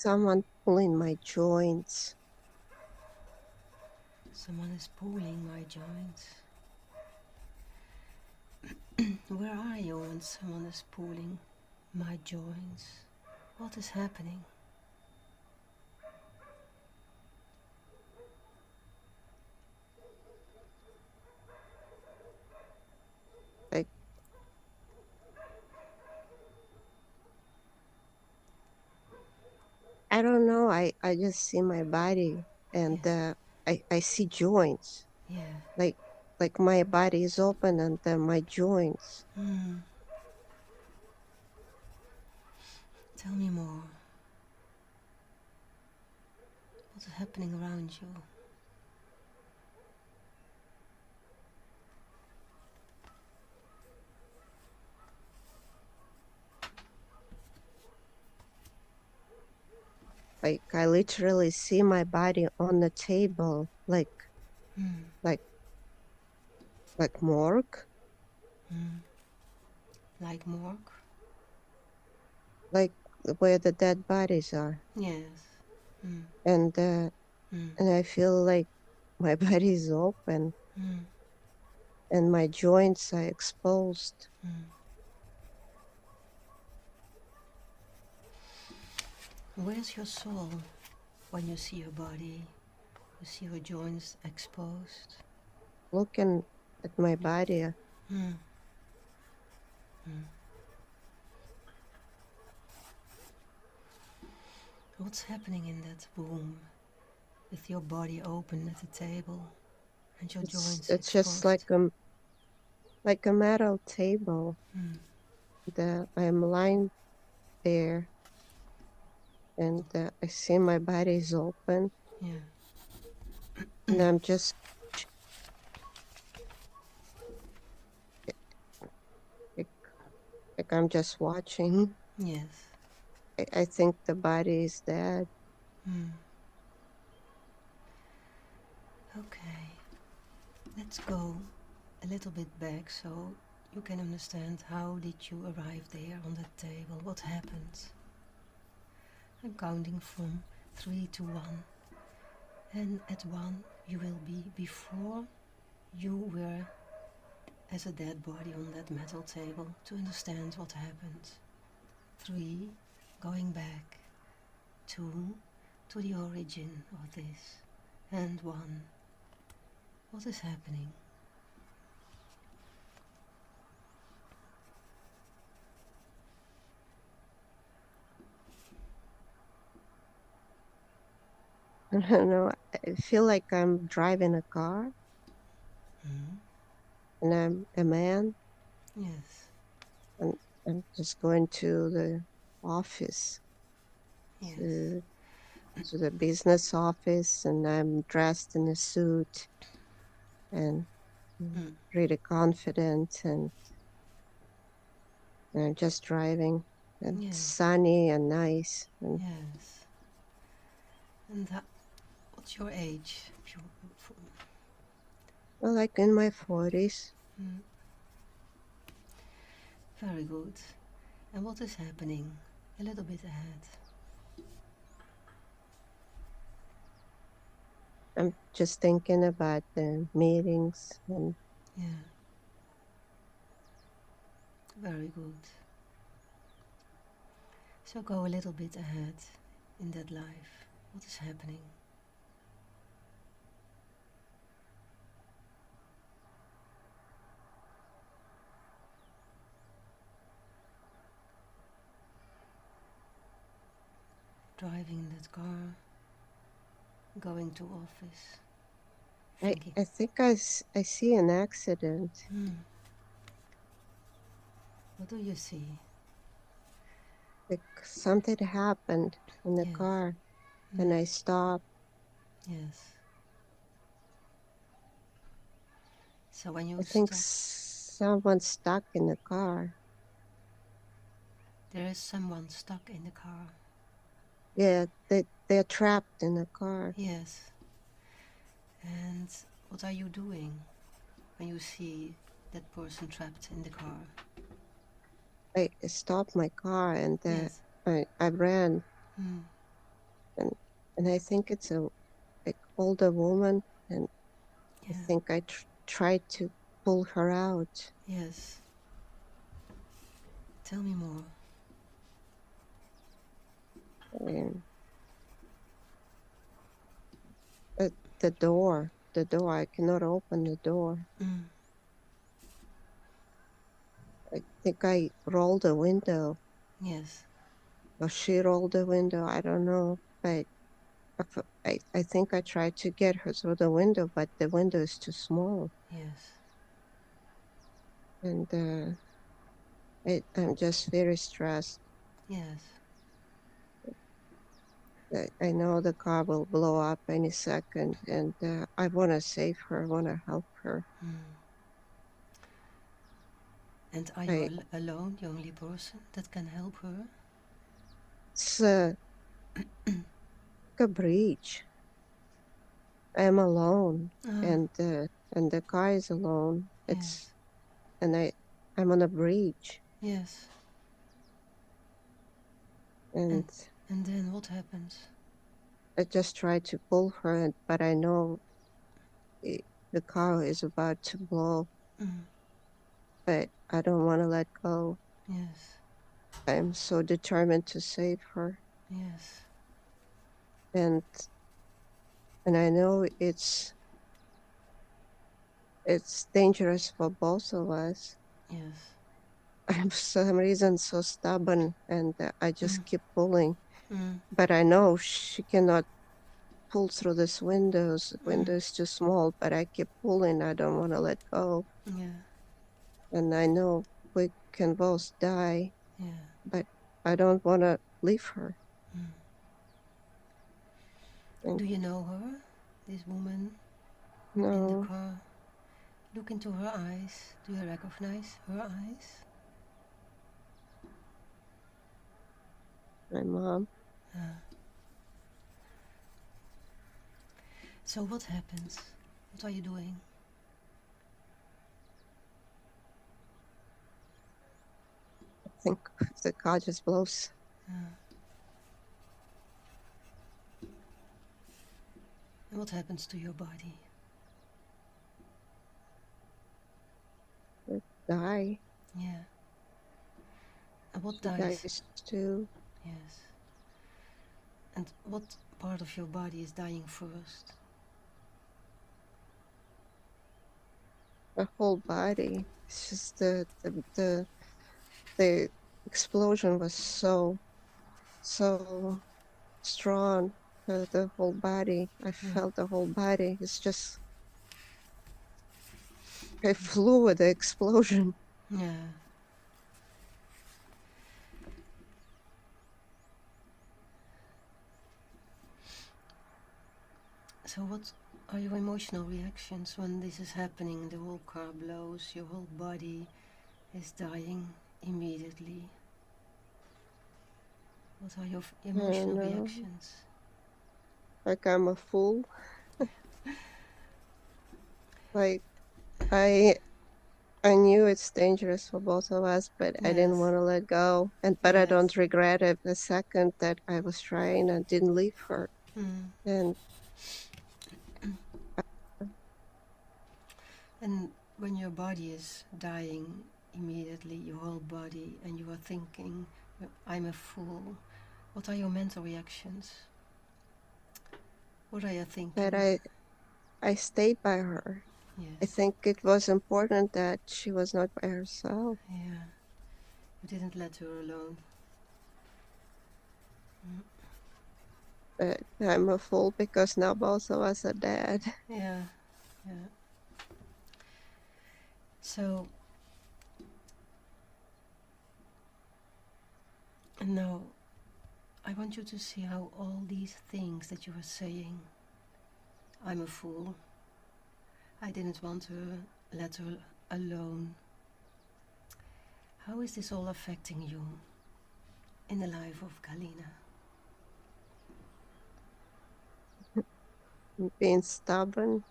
someone pulling my joints. Someone is pulling my joints. Where are you when someone is pulling my joints? What is happening? Like, I don't know. I just see my body and Yes. I see joints. Yeah. Like my body is open and my joints. Tell me more. What's happening around you? Like I literally see my body on the table, like like morgue, Like morgue? like where the dead bodies are. Yes. And I feel like my body is open and my joints are exposed. Where's your soul when you see your body? You see your joints exposed? Looking at my body. What's happening in that room with your body open at the table and your joints It's just exposed? like a metal table. I'm lying there and I see my body is open. Yeah. And I'm just like I'm just watching. Yes. I think the body is dead. Okay. Let's go a little bit back so you can understand how did you arrive there on that table, what happened. I'm counting from 3 to 1, and at 1 you will be before you were as a dead body on that metal table to understand what happened. 3, going back. 2, to the origin of this. And 1, what is happening? I don't know. I feel like I'm driving a car and I'm a man Yes. and I'm just going to the office, Yes. to the business office, and I'm dressed in a suit and really confident, and I'm just driving, and it's Yes. sunny and nice. And Yes. And what's your age? well, like in my 40s. Very good. And what is happening a little bit ahead? I'm just thinking about the meetings and Yeah. Very good. So go a little bit ahead in that life. What is happening? Driving that car, going to office, thinking. I think I see an accident. What do you see? Like something happened in the Yes. car and I stopped. Yes. So when you I think stop, someone's stuck in the car. there is someone stuck in the car. Yeah, they're trapped in the car. Yes. And what are you doing when you see that person trapped in the car? I stopped my car and Yes. I ran. and I think it's a like older woman, and I think I tried to pull her out. Yes. Tell me more. And the door, I cannot open the door. I think I rolled the window. Yes. Or she rolled the window, I don't know. But I think I tried to get her through the window, but the window is too small. Yes. And I'm just very stressed. Yes. I know the car will blow up any second, and I want to save her. I want to help her. And are you alone, the only person that can help her? It's a breach. I'm alone, and the car is alone. It's I'm on a bridge. Yes. And then what happens? I just try to pull her, but I know the car is about to blow. But I don't want to let go. Yes. I'm so determined to save her. Yes. And I know it's dangerous for both of us. Yes. I'm for some reason so stubborn, and I just keep pulling. But I know she cannot pull through this window. The window is too small, but I keep pulling. I don't want to let go. Yeah. And I know we can both die. Yeah. But I don't want to leave her. Do you know her, this woman? No. In the car? Look into her eyes. Do you recognize her eyes? My mom. So what happens? What are you doing? I think the car just blows. And what happens to your body? It die. Yeah. And what she dies too? Yes. And what part of your body is dying first? The whole body. It's just the explosion was so strong. The whole body. I felt the whole body. It's just I flew with the explosion. Yeah. So what are your emotional reactions when this is happening? The whole car blows, your whole body is dying immediately. What are your emotional reactions? Like I'm a fool. Like I knew it's dangerous for both of us, but I didn't want to let go. But I don't regret it the second that I was trying and didn't leave her. And when your body is dying immediately, your whole body, and you are thinking, I'm a fool, what are your mental reactions? What are you thinking? That I stayed by her. Yes. I think it was important that she was not by herself. Yeah. You didn't let her alone. But I'm a fool because now both of us are dead. Yeah. Yeah. So, and now I want you to see how all these things that you are saying, I'm a fool, I didn't want to let her alone, how is this all affecting you in the life of Galina? Being stubborn.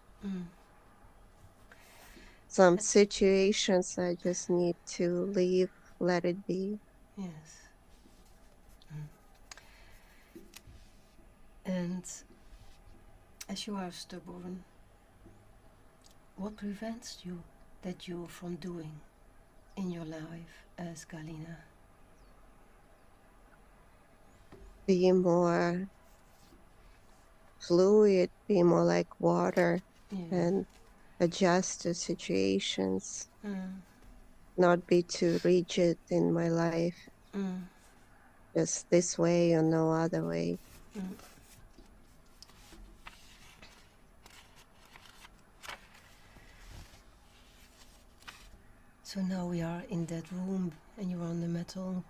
Some situations I just need to leave, let it be. Yes. And And as you are stubborn, what prevents you from doing in your life as Galina? Be more fluid, be more like water, and adjust to situations, not be too rigid in my life, just this way or no other way. So now we are in that room and you're on the metal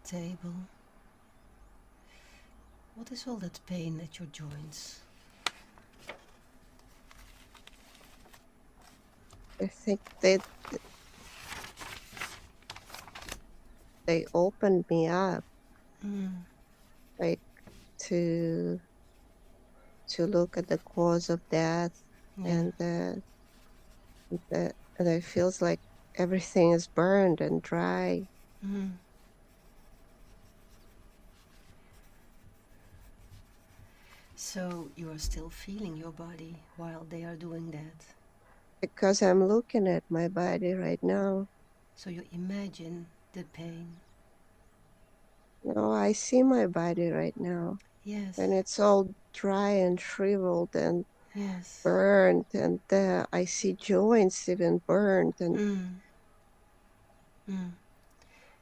table. What is all that pain at your joints? I think they opened me up, like to look at the cause of death, and it feels like everything is burned and dry. So you are still feeling your body while they are doing that? Because I'm looking at my body right now. So you imagine the pain? No, I see my body right now. Yes. And it's all dry and shriveled and burned, and I see joints even burned. And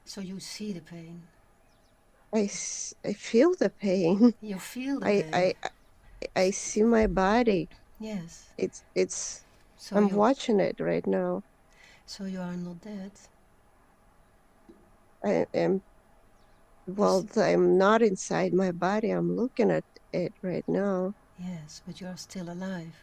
So you see the pain? I feel the pain. You feel the pain? I see my body. Yes. It's so I'm watching it right now. So you are not dead? I am. Well, I'm not inside my body. I'm looking at it right now. Yes, but you are still alive.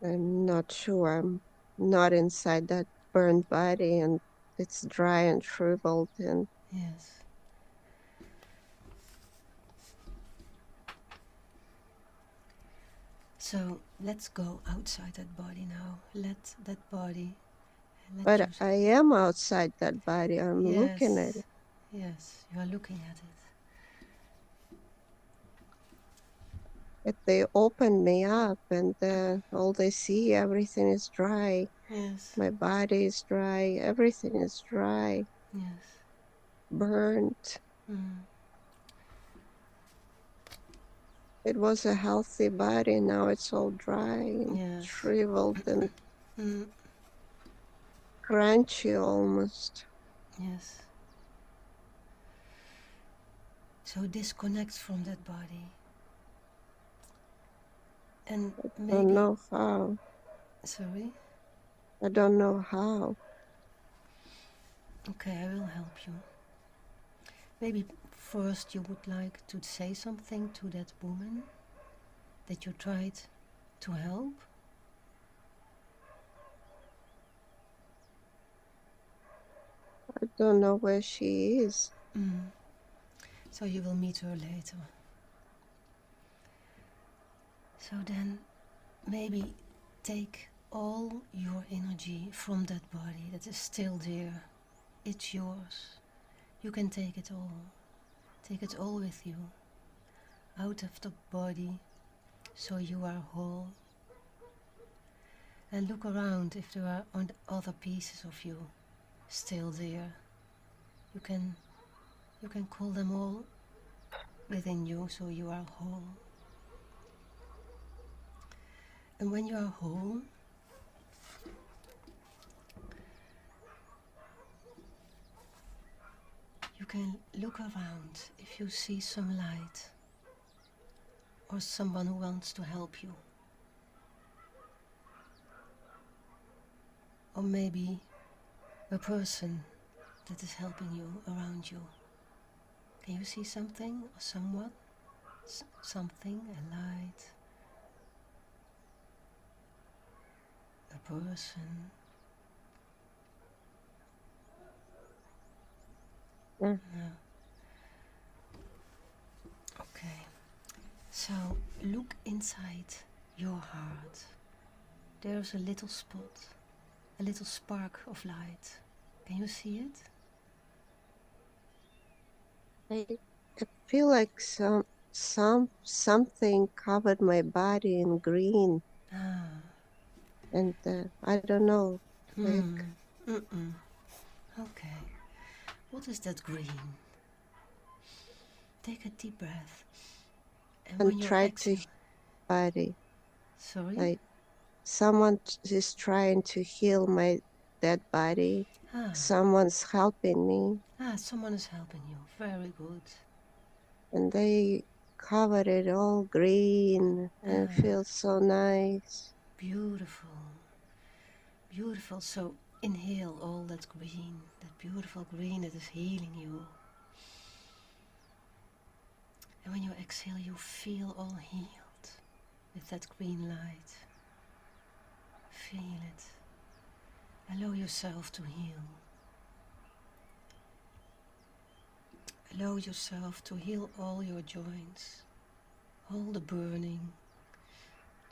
I'm not sure. I'm not inside that burned body, and it's dry and shriveled. And yes. So let's go outside that body now. Let that body. But I am outside that body. I'm looking at it. Yes, you are looking at it. But they opened me up, and all they see, everything is dry. Yes. My body is dry. Everything is dry. Yes. Burnt. It was a healthy body. Now it's all dry and shriveled and crunchy almost. Yes. So disconnect from that body. And maybe... I don't know how. Sorry? I don't know how. Okay, I will help you. Maybe first you would like to say something to that woman that you tried to help? I don't know where she is. So you will meet her later. So then maybe take all your energy from that body that is still there. It's yours. You can take it all. Take it all with you. Out of the body, so you are whole. And look around if there are other pieces of you still there. You can call them all within you, so you are whole. And when you are whole, you can look around if you see some light or someone who wants to help you. Or maybe a person that is helping you around you. Can you see something or someone? Something, a light, a person. No. Okay. So look inside your heart. There's a little spot, a little spark of light. Can you see it? I feel like something covered my body in green, and I don't know, like. Okay. What is that green? Take a deep breath. And when And you're try to exhaling... body. Sorry? Like someone is trying to heal my dead body. Someone's helping me. Someone is helping you. Very good. And they covered it all green, and it feels so nice. Beautiful. Beautiful. So inhale all that green, that beautiful green that is healing you. And when you exhale, you feel all healed with that green light. Feel it. Allow yourself to heal. Allow yourself to heal all your joints, all the burning,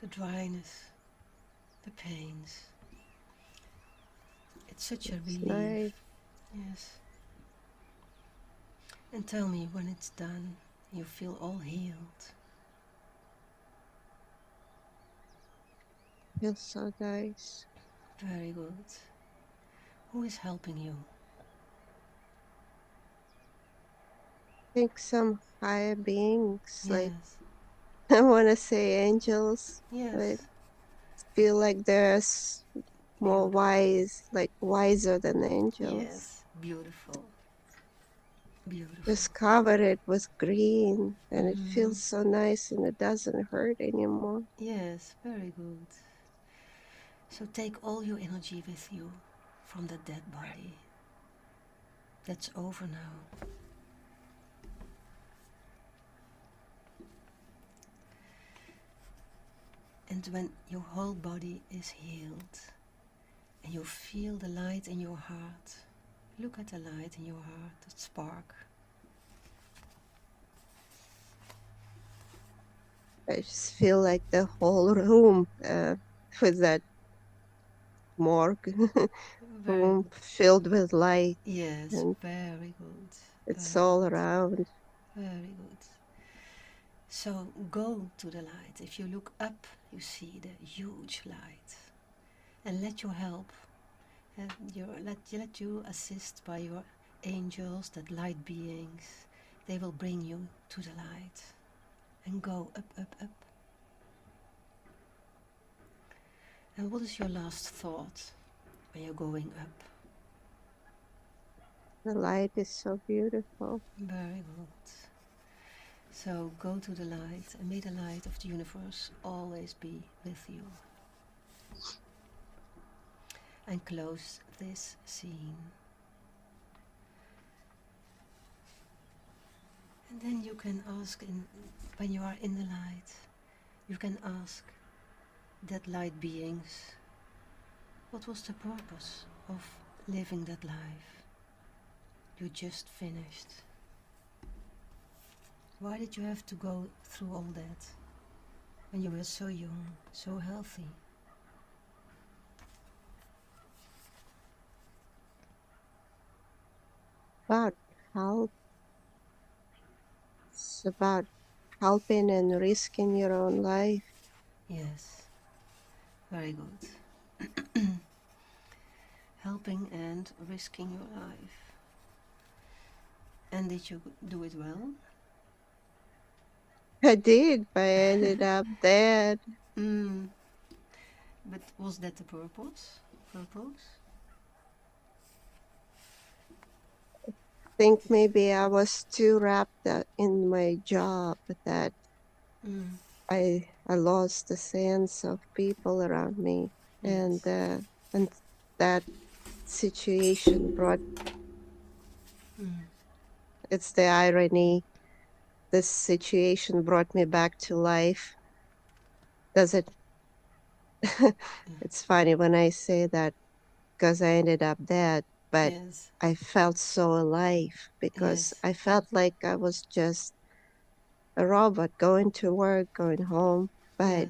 the dryness, the pains. It's such a relief. Nice. Yes. And tell me when it's done, you feel all healed. Feels so nice. Very good. Who is helping you? I think some higher beings, Yes. like I want to say angels. Yes. Like feel like there's more wise, like wiser than angels. Yes. Beautiful. Beautiful. Just cover it with green, and it feels so nice, and it doesn't hurt anymore. Yes, very good. So take all your energy with you from the dead body. That's over now. And when your whole body is healed and you feel the light in your heart, look at the light in your heart, that spark. I just feel like the whole room with that morgue room filled with light. Yes, and very good. It's Very all good. around. Very good. So go to the light. If you look up, you see the huge light. And let your help, let you assist by your angels, that light beings. They will bring you to the light. And go up, up, up. And what is your last thought when you're going up? The light is so beautiful. Very good. So go to the light, and may the light of the universe always be with you. And close this scene. And then you can ask, when you are in the light, you can ask that light beings, what was the purpose of living that life you just finished? Why did you have to go through all that when you were so young, so healthy? About help. It's about helping and risking your own life. Yes, very good. Helping and risking your life. And did you do it well? I did, but I ended up dead. But was that the purpose? I think maybe I was too wrapped up in my job that I lost the sense of people around me. Yes. And that situation brought, it's the irony, this situation brought me back to life. Does it? It's funny when I say that because I ended up dead, but yes. I felt so alive because I felt like I was just a robot going to work, going home. But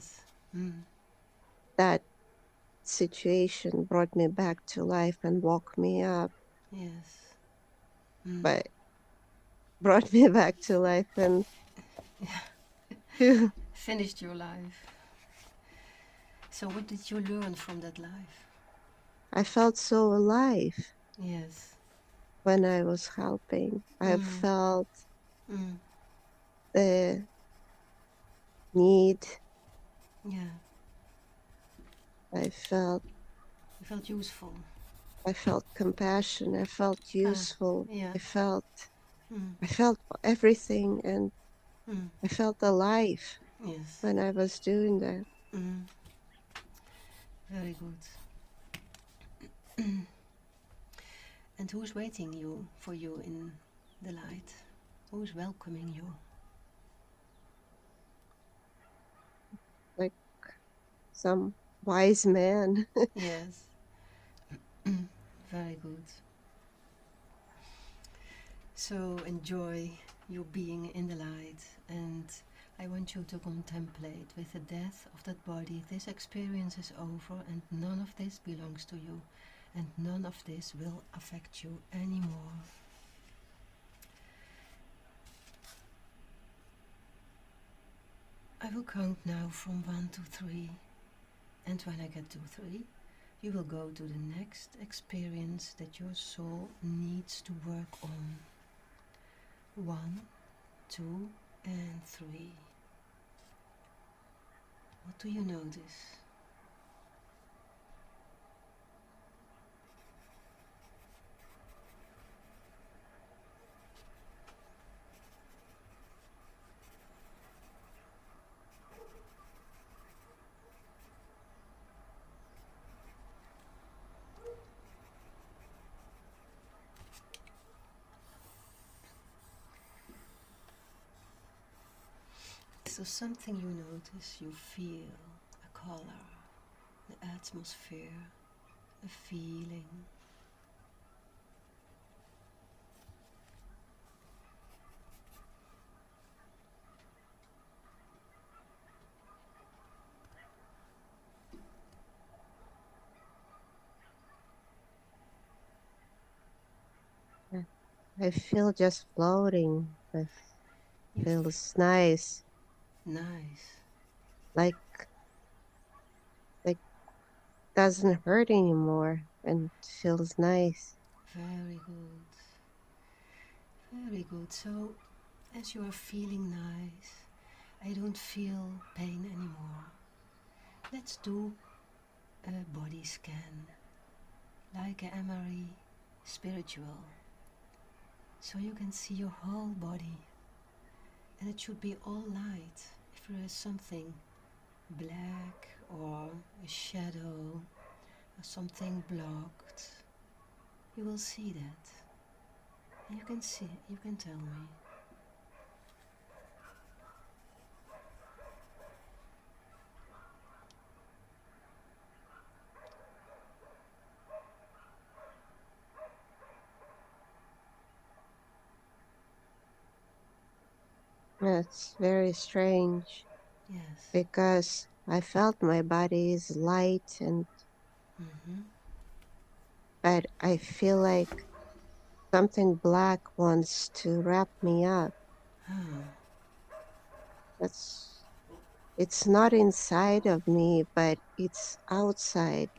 that situation brought me back to life and woke me up. Yes. But brought me back to life, and Finished your life. So what did you learn from that life? I felt so alive. Yes. When I was helping. I felt the need. Yeah. I felt You felt useful. I felt compassion. I felt useful. Yeah. I felt everything, and I felt alive when I was doing that. Very good. And who's waiting for you in the light? Who's welcoming you? Like some wise man. Yes. Very good. So enjoy your being in the light, and I want you to contemplate with the death of that body. This experience is over, and none of this belongs to you, and none of this will affect you anymore. I will count now from 1 to 3, and when I get to 3, you will go to the next experience that your soul needs to work on. 1, 2, and 3. What do you notice? So something you notice, you feel a color, the atmosphere, a feeling. I feel just floating. It feels nice. Nice. Like doesn't hurt anymore and feels nice. Very good. Very good. So as you are feeling nice, I don't feel pain anymore. Let's do a body scan, like an MRI, spiritual. So you can see your whole body, and it should be all light. If there is something black or a shadow or something blocked, you will see that. And you can tell me. It's very strange. Yes. Because I felt my body is light and but I feel like something black wants to wrap me up. It's not inside of me, but it's outside.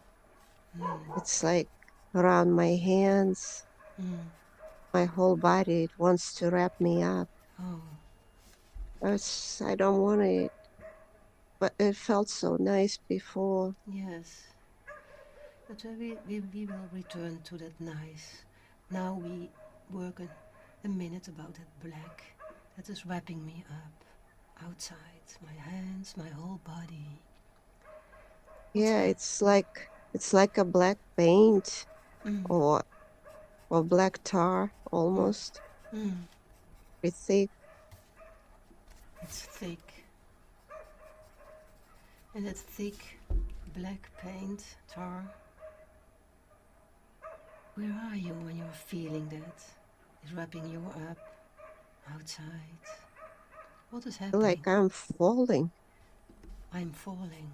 It's like around my hands, my whole body. It wants to wrap me up. Oh. I don't want it, but it felt so nice before. Yes. But we will return to that nice. Now we work a minute about that black that is wrapping me up outside my hands, my whole body. Yeah, it's like a black paint or black tar almost. It's thick. It's thick. And that thick black paint, tar. Where are you when you're feeling that? It's wrapping you up outside. What is happening? Like I'm falling. I'm falling.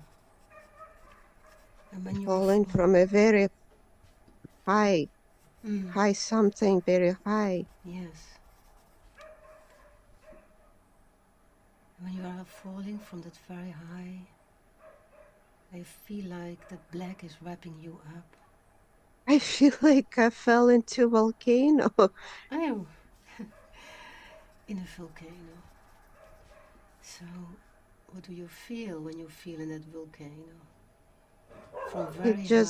And when you're falling from a very high, something very high. Yes. are falling from that very high, I feel like the black is wrapping you up. I feel like I fell into a volcano. Oh, in a volcano. So, what do you feel when you feel in that volcano? From very high.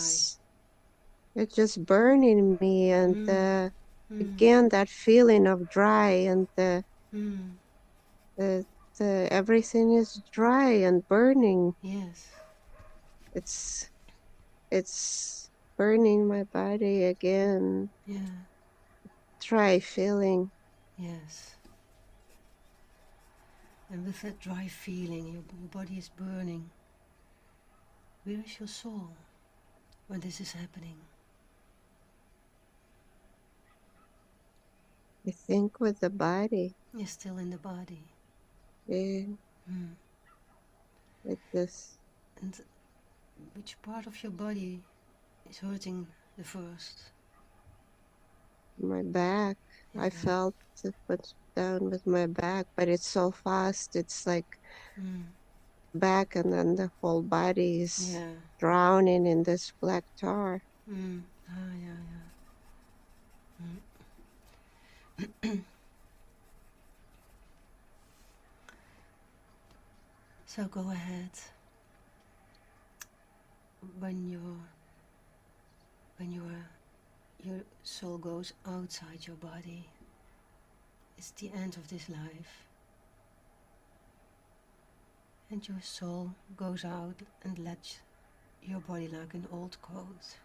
It's just burning me, and again that feeling of dry, and the everything is dry and burning. Yes. It's burning my body again. Yeah. Dry feeling. Yes. And with that dry feeling, your body is burning. Where is your soul when this is happening? I think with the body. You're still in the body. Yeah. Like this. And which part of your body is hurting the first? My back. I felt it put down with my back, but it's so fast. It's like back, and then the whole body is drowning in this black tar. So go ahead. When your soul goes outside your body, it's the end of this life. And your soul goes out and lets your body like an old coat.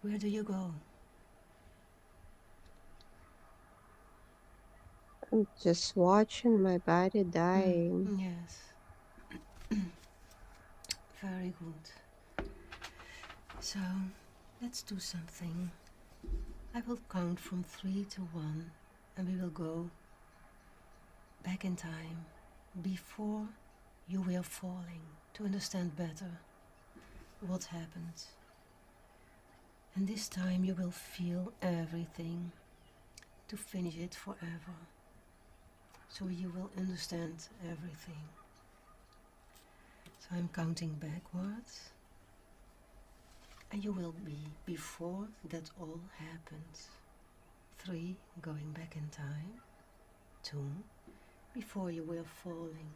Where do you go? I'm just watching my body dying. Yes. Very good. So, let's do something. I will count from 3 to 1, and we will go back in time before you were falling to understand better what happened. And this time you will feel everything to finish it forever. So you will understand everything. So I'm counting backwards. And you will be before that all happens. 3, going back in time. 2, before you were falling.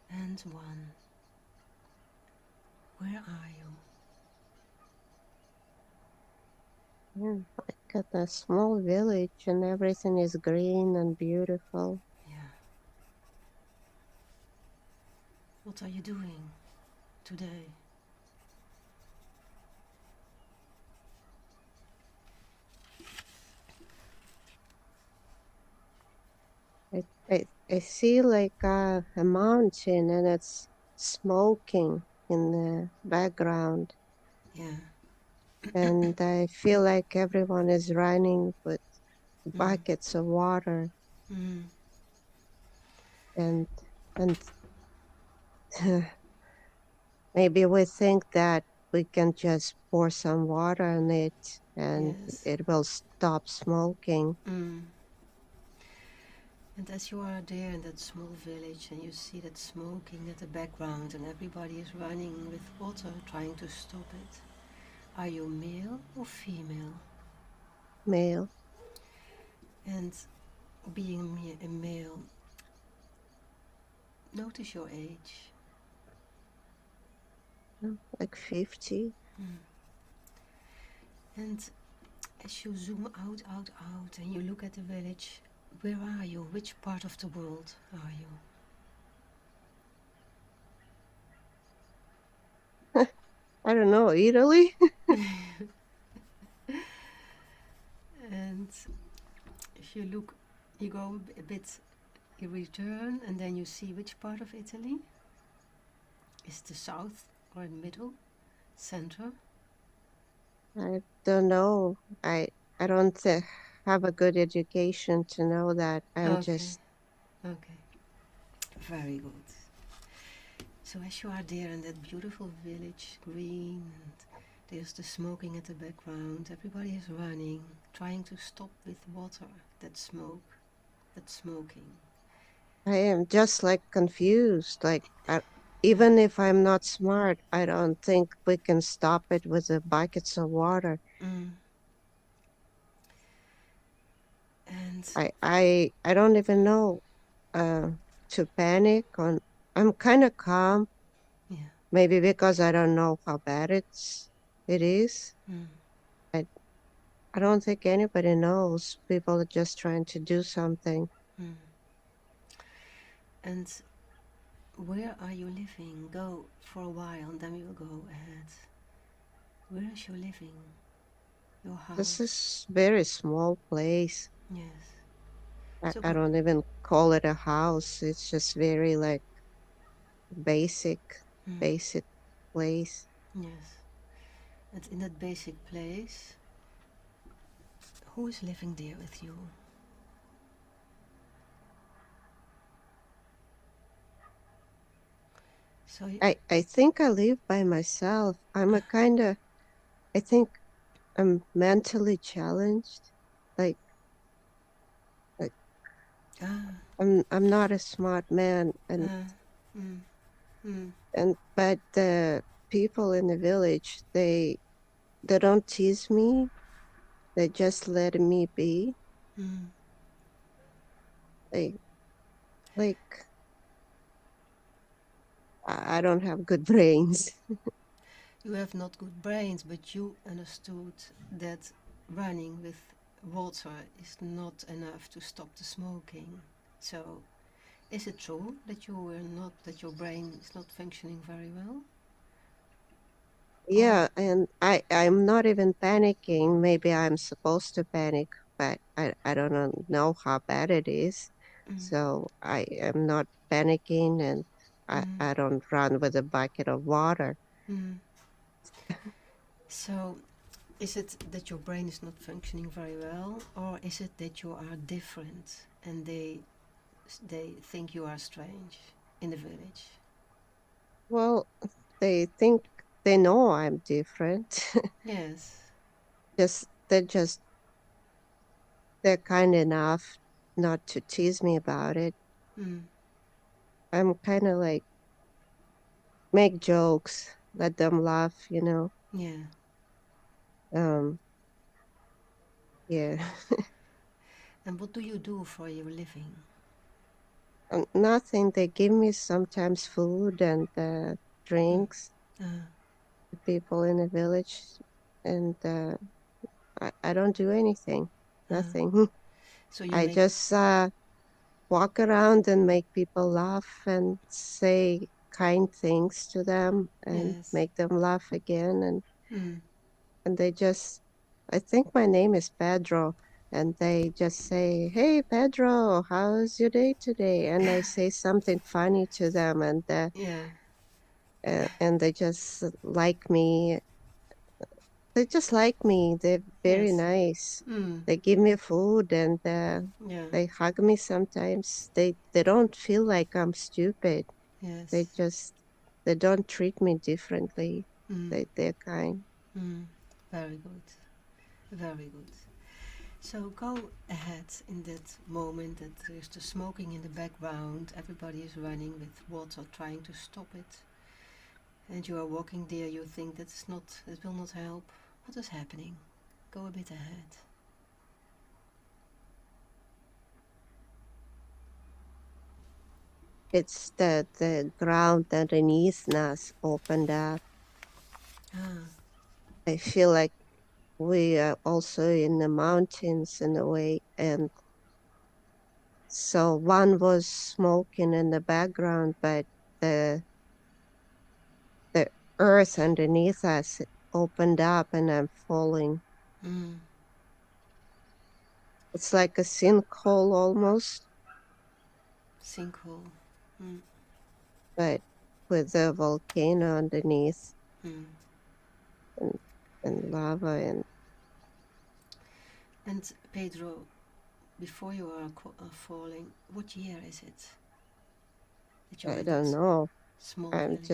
And 1. Where are you? Like at a small village, and everything is green and beautiful. Yeah. What are you doing today? I see like a mountain, and it's smoking in the background. Yeah. And I feel like everyone is running with buckets of water. And maybe we think that we can just pour some water on it and it will stop smoking. And as you are there in that small village and you see that smoking at the background and everybody is running with water trying to stop it, are you male or female? Male. And being a male, notice your age. Like 50. And as you zoom out, and you look at the village, where are you? Which part of the world are you? I don't know, Italy? And if you look, you go a bit, you return, and then you see which part of Italy? Is the south or middle? Center? I don't know. I don't have a good education to know that. I'm just... Okay. Very good. So as you are there in that beautiful village, green, and there's the smoking at the background, everybody is running, trying to stop with water that smoke, that smoking. I am just like confused. Like, even if I'm not smart, I don't think we can stop it with the buckets of water. And I don't even know to panic on. I'm kind of calm. yeah. Maybe because I don't know how bad it is. I don't think anybody knows. People are just trying to do something. And where are you living? Go for a while and then we will go ahead. Where is your living? Your house? This is very small place. Yes. I don't even call it a house. It's just very like basic place. Yes. And in that basic place, who is living there with you? So I think I live by myself. I'm a kind of, I think I'm mentally challenged. Like I'm not a smart man, but the people in the village, they don't tease me. They just let me be. Like I don't have good brains. You have not good brains, but you understood that running with water is not enough to stop the smoking. So, is it true that that your brain is not functioning very well? Yeah, and I'm not even panicking. Maybe I'm supposed to panic, but I don't know how bad it is. So I am not panicking, and I don't run with a bucket of water. So, is it that your brain is not functioning very well, or is it that you are different and they think you are strange in the village? Well, they think they know I'm different. Yes. They're kind enough not to tease me about it. I'm kind of like make jokes, let them laugh, Yeah. Yeah. And what do you do for your living? Nothing. They give me sometimes food and drinks. The people in the village, and I don't do anything. Nothing. So you I just walk around and make people laugh and say kind things to them and make them laugh again, and they just, I think my name is Pedro, and they just say, "Hey Pedro, how's your day today?" And I say something funny to them, and they just like me. They just like me. They're very nice. They give me food, and they hug me sometimes. They don't feel like I'm stupid. Yes. They don't treat me differently. They're kind. Very good. Very good. So go ahead in that moment that there's the smoking in the background. Everybody is running with water trying to stop it. And you are walking there, you think that will not help. What is happening? Go a bit ahead. It's the ground underneath us opened up. I feel like we are also in the mountains in a way, and so one was smoking in the background, but the earth underneath us opened up, and I'm falling. It's like a sinkhole almost. Sinkhole. But with a volcano underneath, and lava. And Pedro, before you are falling, what year is it that you I in don't that know. small I'm village?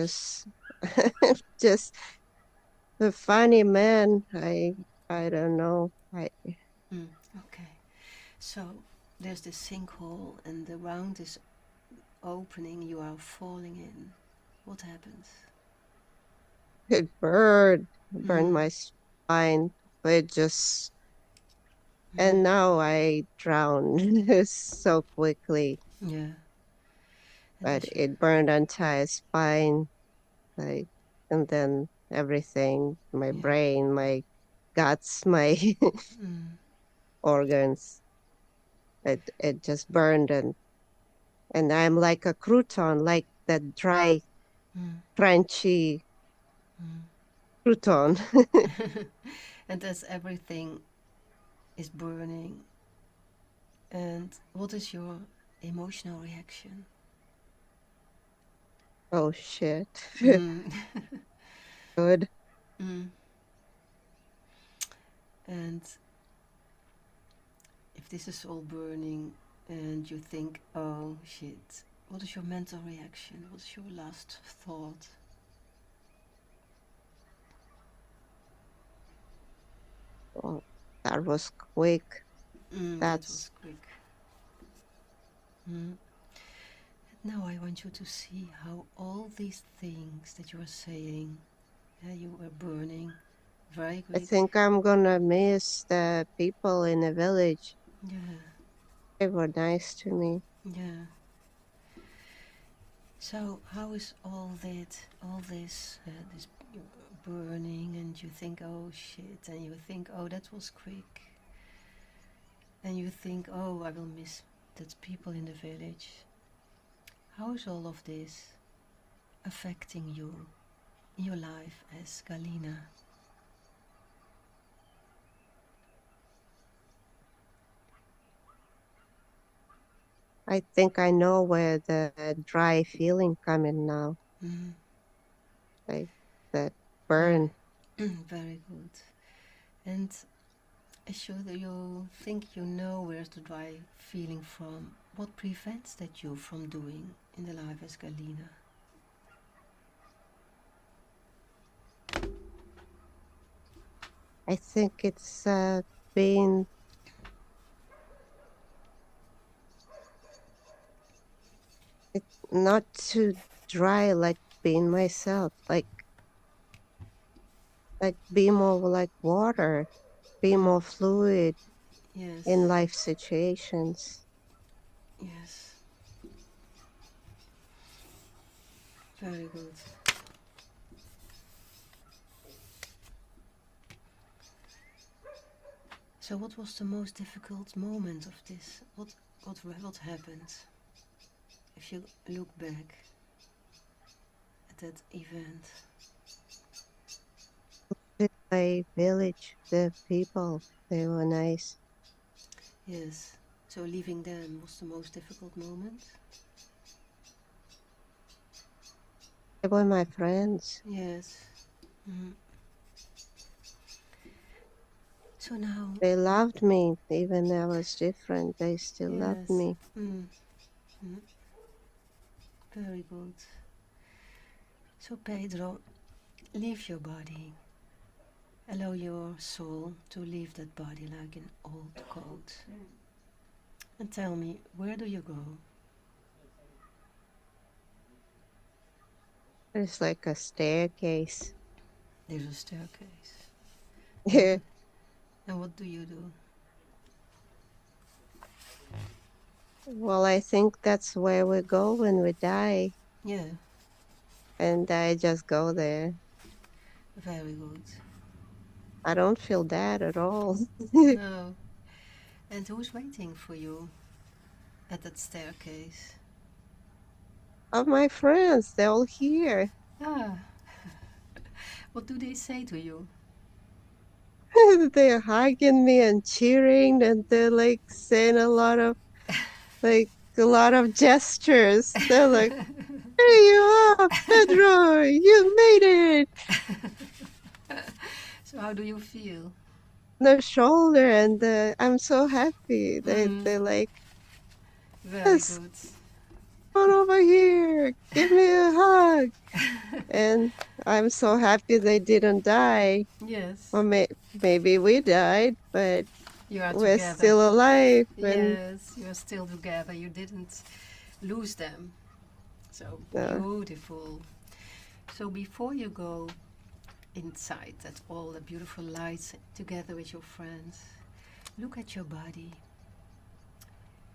just a funny man. I don't know. Okay. So there's this sinkhole and the ground is opening, you are falling in. What happens? It burned my spine. It just, and now I drowned so quickly. Yeah. But it burned entire spine, like, and then everything, my brain, my guts, my organs. It just burned, and I'm like a crouton, like that dry, crunchy crouton. And as everything is burning, and what is your emotional reaction? Oh shit. Good. And if this is all burning and you think, oh shit, what is your mental reaction? What's your last thought? Oh, that was quick. That was quick. Now I want you to see how all these things that you are saying, you were burning very quick. I think I'm gonna miss the people in the village. Yeah. They were nice to me. Yeah. So how is all this burning, and you think, oh shit, and you think, oh, that was quick, and you think, oh, I will miss that people in the village. How is all of this affecting you in your life as Galina? I think I know where the dry feeling coming now. Like that burn. Yeah. Very good. And as you think you know where's the dry feeling from, what prevents that you from doing in the life as Galina? I think it's being not too dry, like being myself, like be more like water, be more fluid in life situations. Yes. Very good. So what was the most difficult moment of this? What happened? If you look back at that event. My village, the people, they were nice. Yes. So leaving them was the most difficult moment? They were my friends. Yes. So now... They loved me, even though I was different. They still loved me. Very good. So Pedro, leave your body. Allow your soul to leave that body like an old coat. And tell me, where do you go? There's like a staircase. There's a staircase. Yeah. And what do you do? Well, I think that's where we go when we die. Yeah. And I just go there. Very good. I don't feel that at all. No. And who's waiting for you at that staircase? Oh, my friends, they're all here. Ah. What do they say to you? They're hugging me and cheering, and they're like saying a lot of gestures. They're like, "There you are, Pedro! You made it!" So how do you feel? The shoulder, and I'm so happy. They're like, "Yes, good. Come over here, give me a hug." And I'm so happy they didn't die. Yes. Or maybe we died, but we're together. still alive. Yes, you're still together. You didn't lose them. So beautiful. So before you go inside at all the beautiful lights together with your friends, look at your body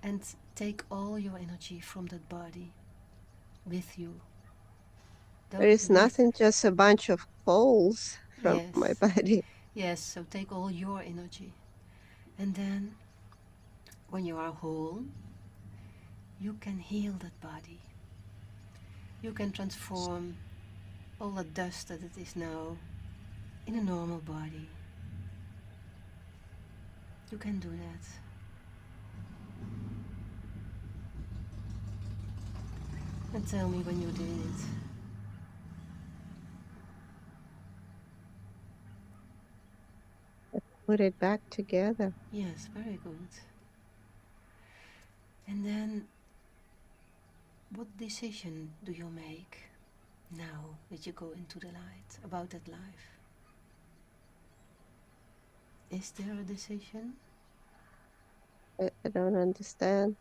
and take all your energy from that body with you. There is nothing, just a bunch of holes from my body. Yes, so take all your energy. And then, when you are whole, you can heal that body. You can transform all the dust that it is now in a normal body. You can do that. And tell me when you did it. Put it back together. Yes, very good. And then, what decision do you make now that you go into the light about that life? Is there a decision? I don't understand.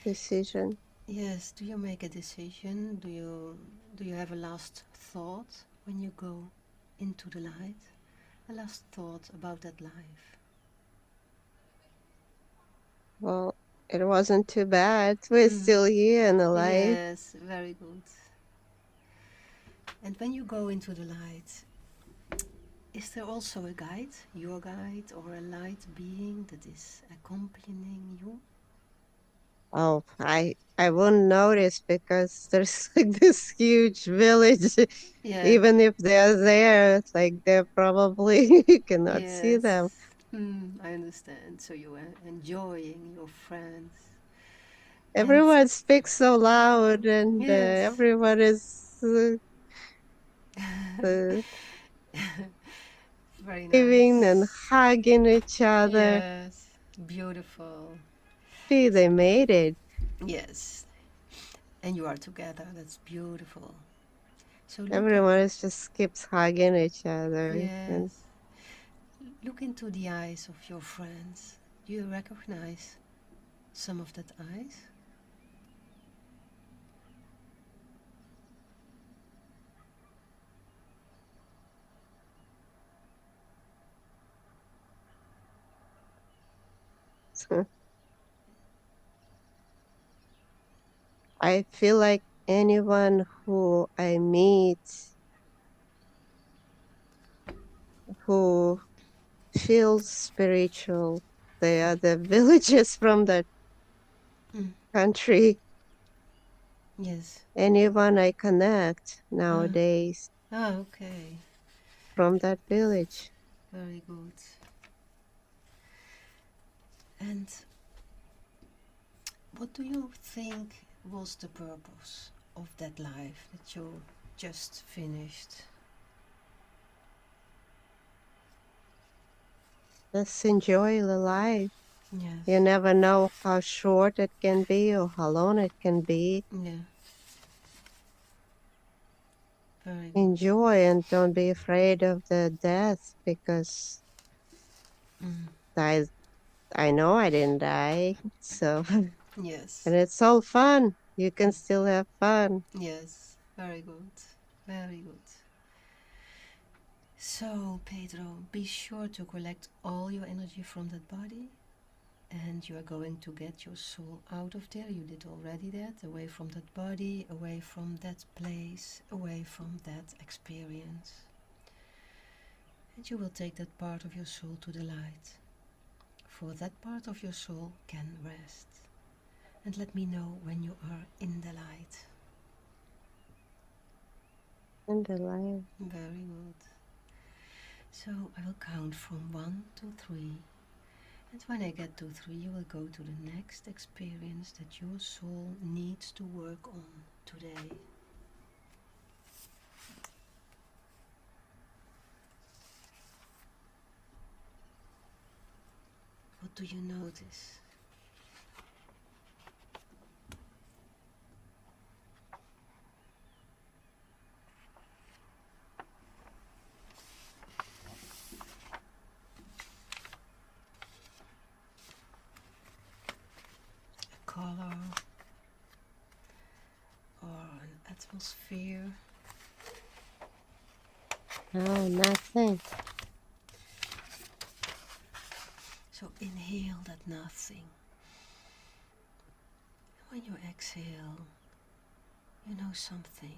Decision. Yes, do you make a decision? Do you have a last thought when you go into the light? A last thought about that life? Well, it wasn't too bad. We're still here and alive. Yes, very good. And when you go into the light, is there also a guide, your guide, or a light being that is accompanying you? Oh, I wouldn't notice because there's like this huge village. Even if they're there, it's like they're probably you cannot see them. I understand. So you are enjoying your friends. Everyone speaks so loud, and everyone is very giving nice. and hugging each other. Yes, beautiful. See, they made it. Yes, and you are together. That's beautiful. So everyone just keeps hugging each other. Yes. And look into the eyes of your friends. Do you recognize some of that eyes? I feel like anyone who I meet who feels spiritual, they are the villagers from that country. Yes. Anyone I connect nowadays. Okay. From that village. Very good. And what do you think was the purpose of that life that you just finished? Just enjoy the life. Yes. You never know how short it can be or how long it can be. Yeah. Very good. Enjoy and don't be afraid of the death, because I know I didn't die, so yes. And it's all fun. You can still have fun. Yes, very good, very good. So, Pedro, be sure to collect all your energy from that body, and you are going to get your soul out of there. You did already that, away from that body, away from that place, away from that experience. And you will take that part of your soul to the light, for that part of your soul can rest. And let me know when you are in the light. In the light. Very good. So I will count from 1 to 3. And when I get to 3, you will go to the next experience that your soul needs to work on today. What do you notice? A color or atmosphere. No, nothing. So inhale that nothing. When you exhale, you know something.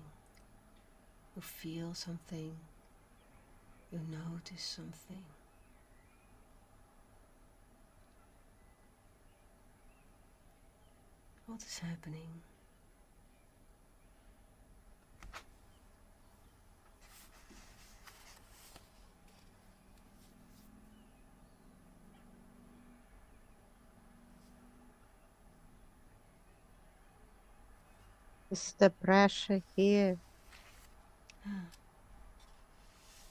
You feel something. You notice something. What is happening? It's the pressure here.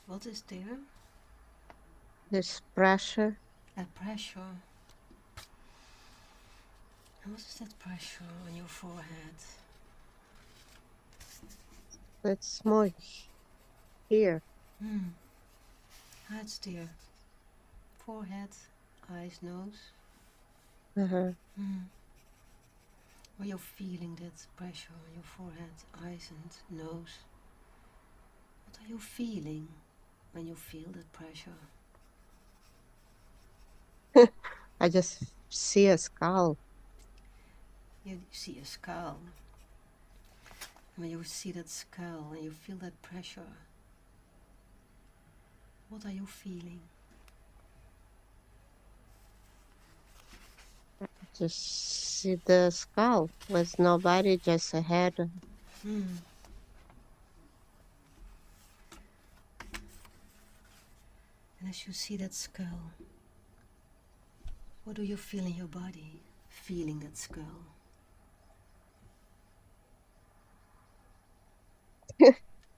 What is there? There's pressure. A pressure. And what is that pressure on your forehead? It's more here. It's there. Forehead, eyes, nose. Are you feeling that pressure on your forehead, eyes and nose? What are you feeling when you feel that pressure? I just see a skull. You see a skull. When you see that skull and you feel that pressure, what are you feeling? Just see the skull with nobody, just a head. And as you see that skull, what do you feel in your body, feeling that skull?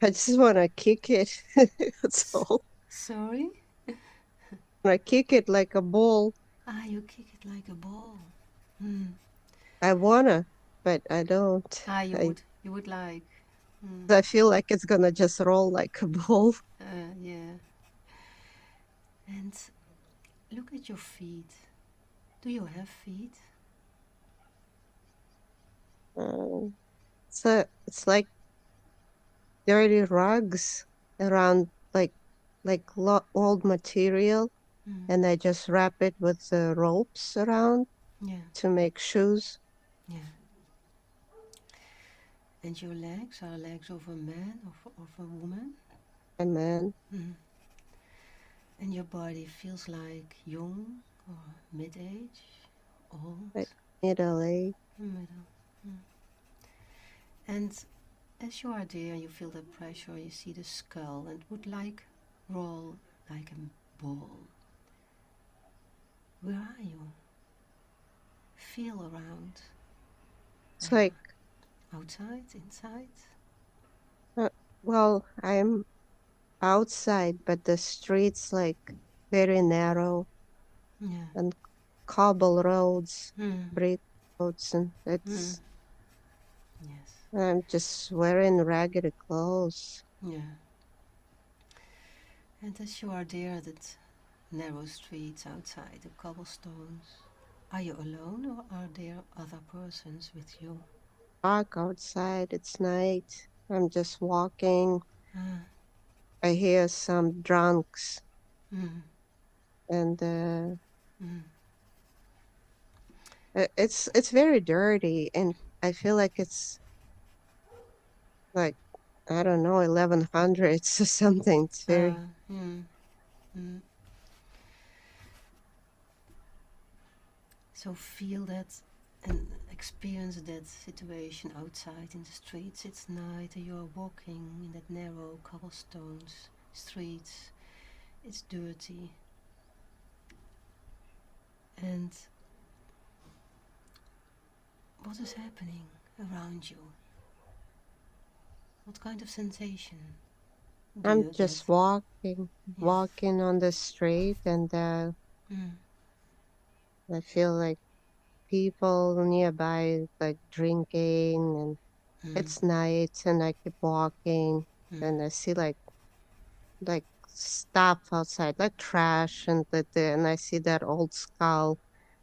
I just want to kick it. That's all. Sorry? I kick it like a ball. You kick it like a ball. I wanna, but I don't. You would like. I feel like it's gonna just roll like a ball. Yeah. And look at your feet. Do you have feet? So it's like dirty rugs around, like old material, and I just wrap it with the ropes around to make shoes. Yeah. And your legs are legs of a man or of a woman? A man. And your body feels like young or mid-age, old? Like middle age. Middle. And as you are there, you feel the pressure, you see the skull, and would like roll like a ball. Where are you? Feel around. It's like outside, inside? Well, I'm outside, but the street's like very narrow. Yeah. And cobble roads, brick roads, and it's. Yes. I'm just wearing ragged clothes. Yeah. And as you are there, that narrow streets outside, the cobblestones, are you alone or are there other persons with you? Dark outside, it's night. I'm just walking. I hear some drunks. And it's very dirty, and I feel like it's like, I don't know, 1100s or something. It's very. So feel that and experience that situation outside in the streets. It's night and you are walking in that narrow cobblestones streets. It's dirty. And what is happening around you? What kind of sensation? I'm just walking on the street, and I feel like people nearby like drinking, and it's night, and I keep walking, and I see like stuff outside, like trash, and I see that old skull,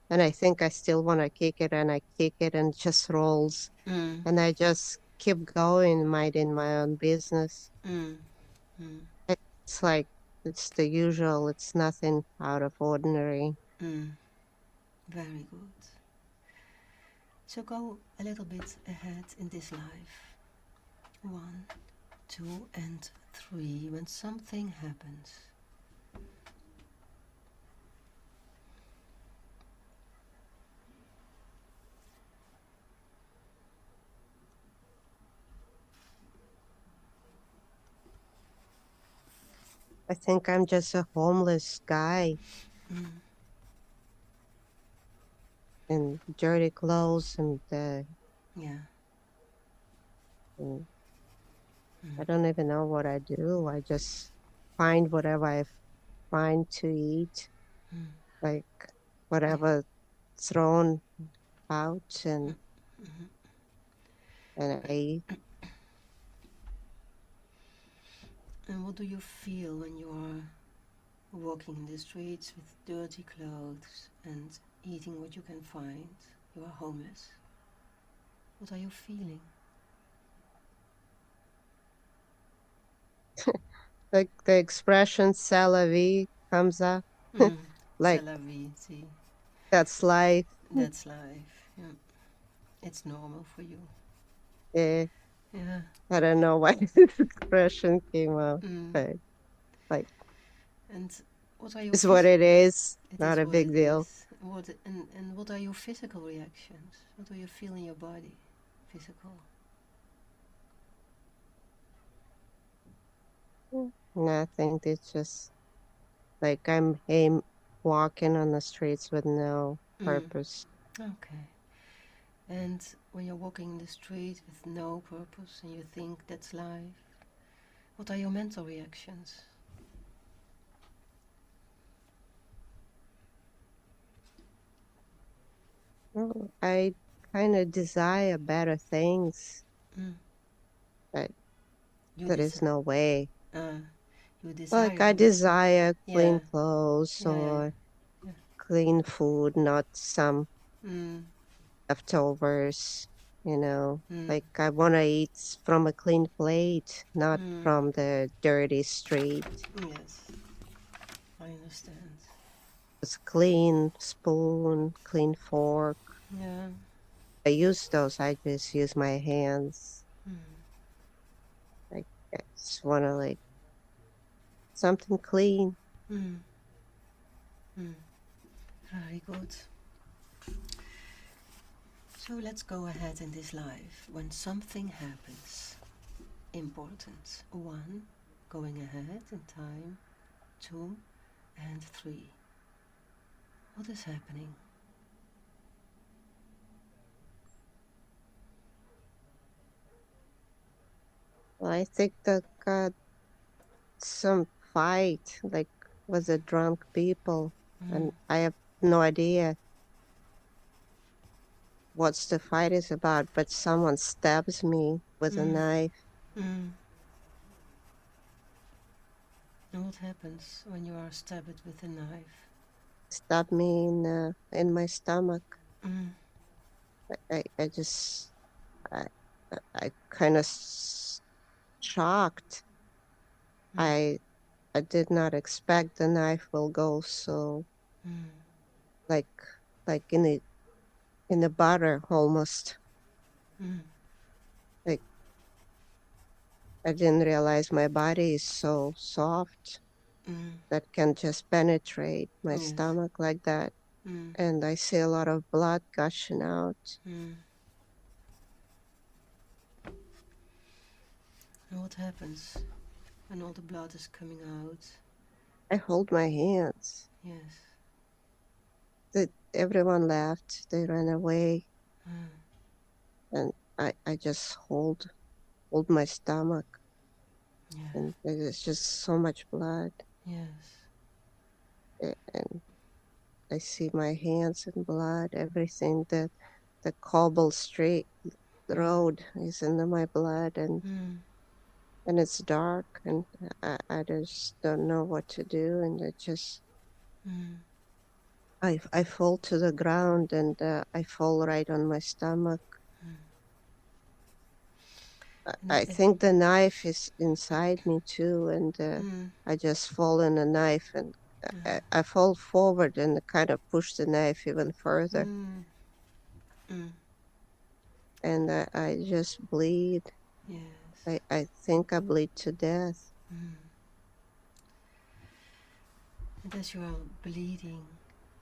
and I think I still want to kick it, and I kick it, and it just rolls, and I just keep going, minding my own business. It's like it's the usual. It's nothing out of ordinary. Very good. So go a little bit ahead in this life. 1, 2, and 3. When something happens. I think I'm just a homeless guy in dirty clothes and Yeah. I don't even know what I do. I just find whatever I find to eat, like whatever thrown out, and I eat. And what do you feel when you are walking in the streets with dirty clothes and eating what you can find? You are homeless. What are you feeling? Like the expression "c'est la vie" comes up. Like C'est la vie, see. that's life. That's life. Yeah. It's normal for you. Yeah. Yeah. I don't know why this expression came up, but like, and what are your it's what it is. Not a big deal. And what are your physical reactions? What do you feel in your body? Physical. Nothing. It's just like I'm walking on the streets with no purpose. Okay. And when you're walking in the street with no purpose and you think that's life, what are your mental reactions? Well, I kind of desire better things, but there is no way. You desire. Like I desire clean clothes or clean food, not some leftovers, like I want to eat from a clean plate, not from the dirty street. Yes, I understand. It's clean spoon, clean fork. Yeah. I use those. I just use my hands. Like I just want to like something clean. Very good. So let's go ahead in this life. When something happens, important. 1, going ahead in time. 2, and 3. What is happening? Well, I think that got some fight, like with the drunk people, and I have no idea what the fight is about, but someone stabs me with a knife. And what happens when you are stabbed with a knife? Stab me in my stomach. I kind of shocked. I did not expect the knife will go so like in the butter almost. Like I didn't realize my body is so soft that can just penetrate my stomach like that. And I see a lot of blood gushing out. And what happens when all the blood is coming out? I hold my hands. Yes. Everyone left. They ran away. And I just hold my stomach. And there's just so much blood. Yes. And I see my hands in blood, everything. The cobble street road is in my blood, and it's dark, and I just don't know what to do, and I just I fall to the ground, and I fall right on my stomach. I think the knife is inside me too, and I just fall in a knife, and I fall forward and kind of push the knife even further. And I just bleed. Yes. I think I bleed to death. And as you are bleeding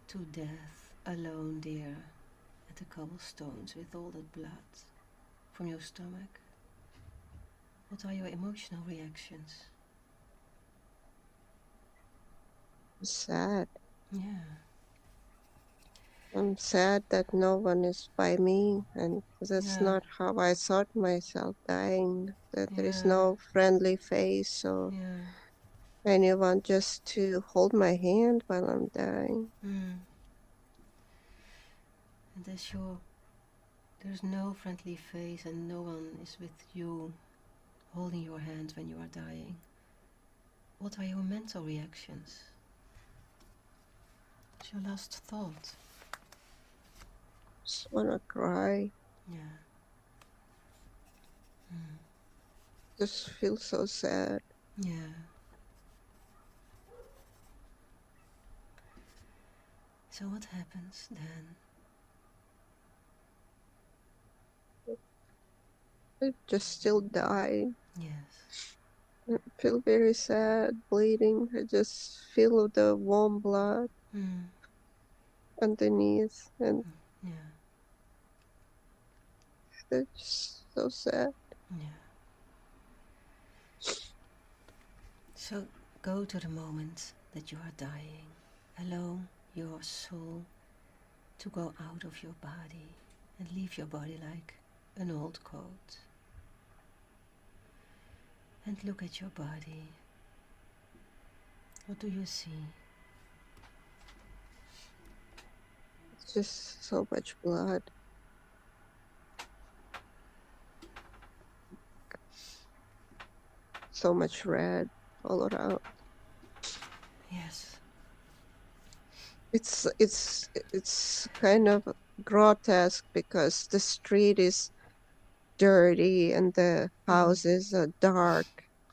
to death alone there at the cobblestones with all that blood from your stomach, what are your emotional reactions? Sad. Yeah. I'm sad that no one is by me, and that's not how I thought myself dying, that there is no friendly face or anyone just to hold my hand while I'm dying. And as there's no friendly face and no one is with you holding your hand when you are dying, what are your mental reactions? What's your last thought? Just wanna cry. Yeah. Just feel so sad. Yeah. So what happens then? I just still die. Yes. I feel very sad, bleeding. I just feel the warm blood underneath, and it's just so sad. Yeah. So go to the moment that you are dying. Allow your soul to go out of your body and leave your body like an old coat. And look at your body. What do you see? It's just so much blood. So much red all around. Yes. It's kind of grotesque because the street is dirty and the houses are dark.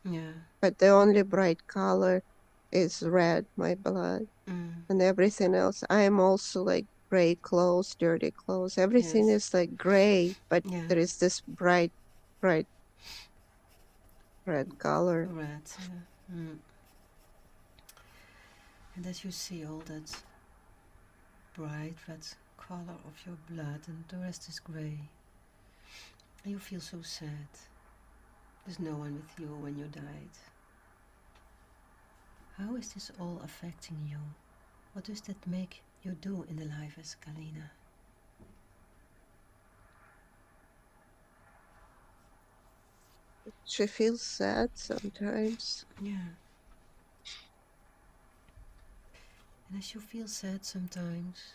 Yeah. But the only bright color is red, my blood. And everything else, I am also like gray clothes, dirty clothes. Everything is like gray, but there is this bright red color. Red, yeah. And as you see all that bright red color of your blood and the rest is gray, and you feel so sad. There's no one with you when you died. How is this all affecting you? What does that make you do in the life as Galina? She feels sad sometimes. Yeah. And as you feel sad sometimes,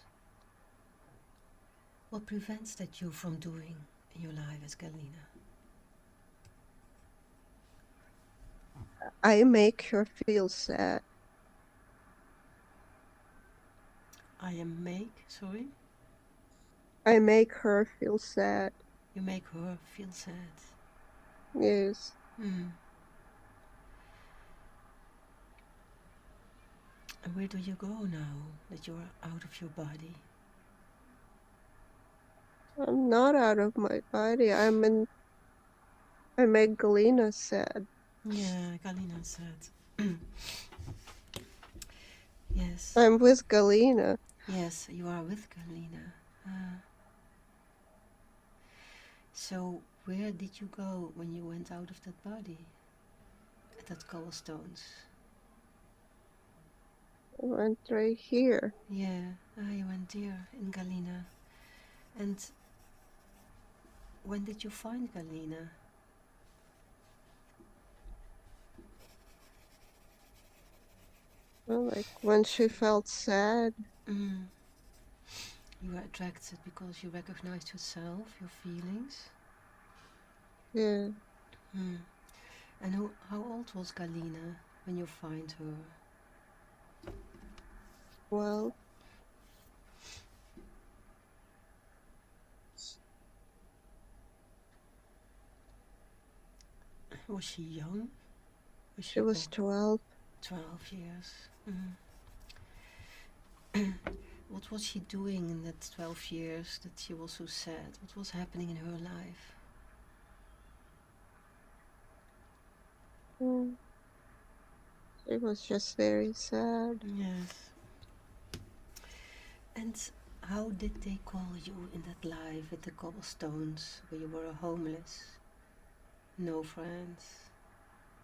what prevents that you from doing in your life as Galina? I make her feel sad. I make her feel sad. You make her feel sad? Yes. And where do you go now that you're out of your body? I'm not out of my body. I make Galina sad. Yeah, Galina said. Yes. I'm with Galina. Yes, you are with Galina. So where did you go when you went out of that body? At that cobblestones? I went right here. Yeah, you went there in Galina. And when did you find Galina? Well, like when she felt sad. You were attracted because you recognized yourself, your feelings? Yeah. And how old was Galina when you find her? Well, Was she young? She was 12. 12 years. What was she doing in that 12 years that she was so sad? What was happening in her life? It was just very sad. Yes. And how did they call you in that life at the cobblestones where you were homeless? No friends?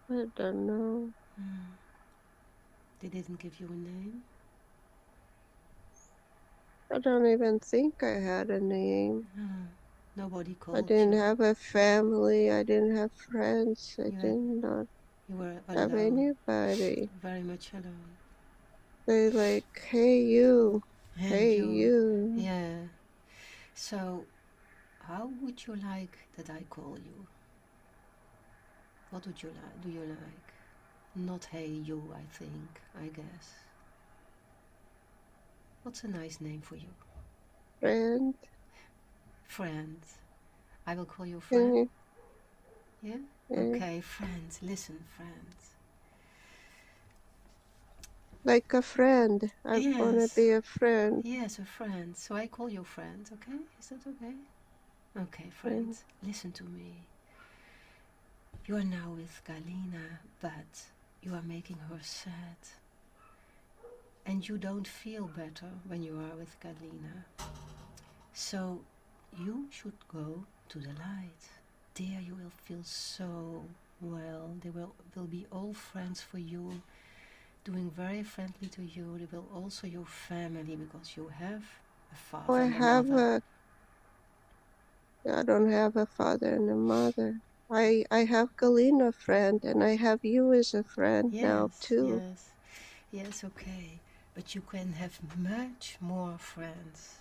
I don't know. They didn't give you a name? I don't even think I had a name. Nobody called you? I didn't have a family. I didn't have friends. I did not have anybody. Very much alone. They like, hey you, hey you. Yeah. So, how would you like that I call you? What would you like? Do you like? Not hey you, I think, I guess. What's a nice name for you? Friend. Friend. I will call you friend. Yeah? Okay, friend. Listen, friend. Like a friend. I want to be a friend. Yes, a friend. So I call you friend, okay? Is that okay? Okay, friend. Listen to me. You are now with Galina, but you are making her sad. And you don't feel better when you are with Galina. So you should go to the light. There you will feel so well. They will be all friends for you, doing very friendly to you. They will also your family, because you have a father and a mother. I don't have a father and a mother. I have Galina friend, and I have you as a friend now too. Yes, okay. But you can have much more friends.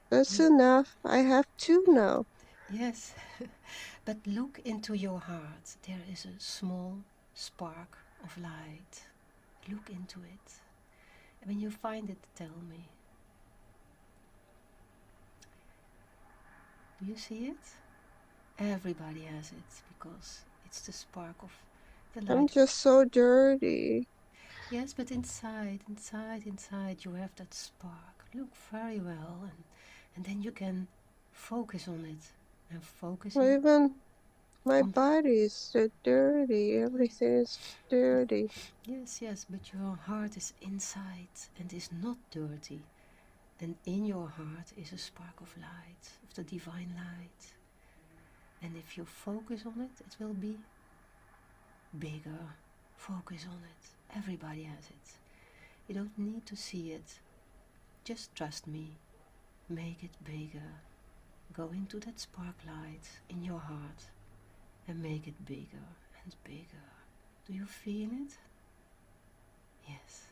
That's enough. I have two now. Yes, but look into your heart. There is a small spark of light. Look into it. And when you find it, tell me. Do you see it? Everybody has it, because it's the spark of the light. I'm just so dirty. Yes, but inside you have that spark. Look very well, and then you can focus on it. And focus on even my body is so dirty. Everything is dirty. Yes, but your heart is inside and is not dirty. And in your heart is a spark of light, of the divine light. And if you focus on it, it will be bigger. Focus on it. Everybody has it. You don't need to see it. Just trust me. Make it bigger. Go into that spark light in your heart and make it bigger and bigger. Do you feel it? Yes.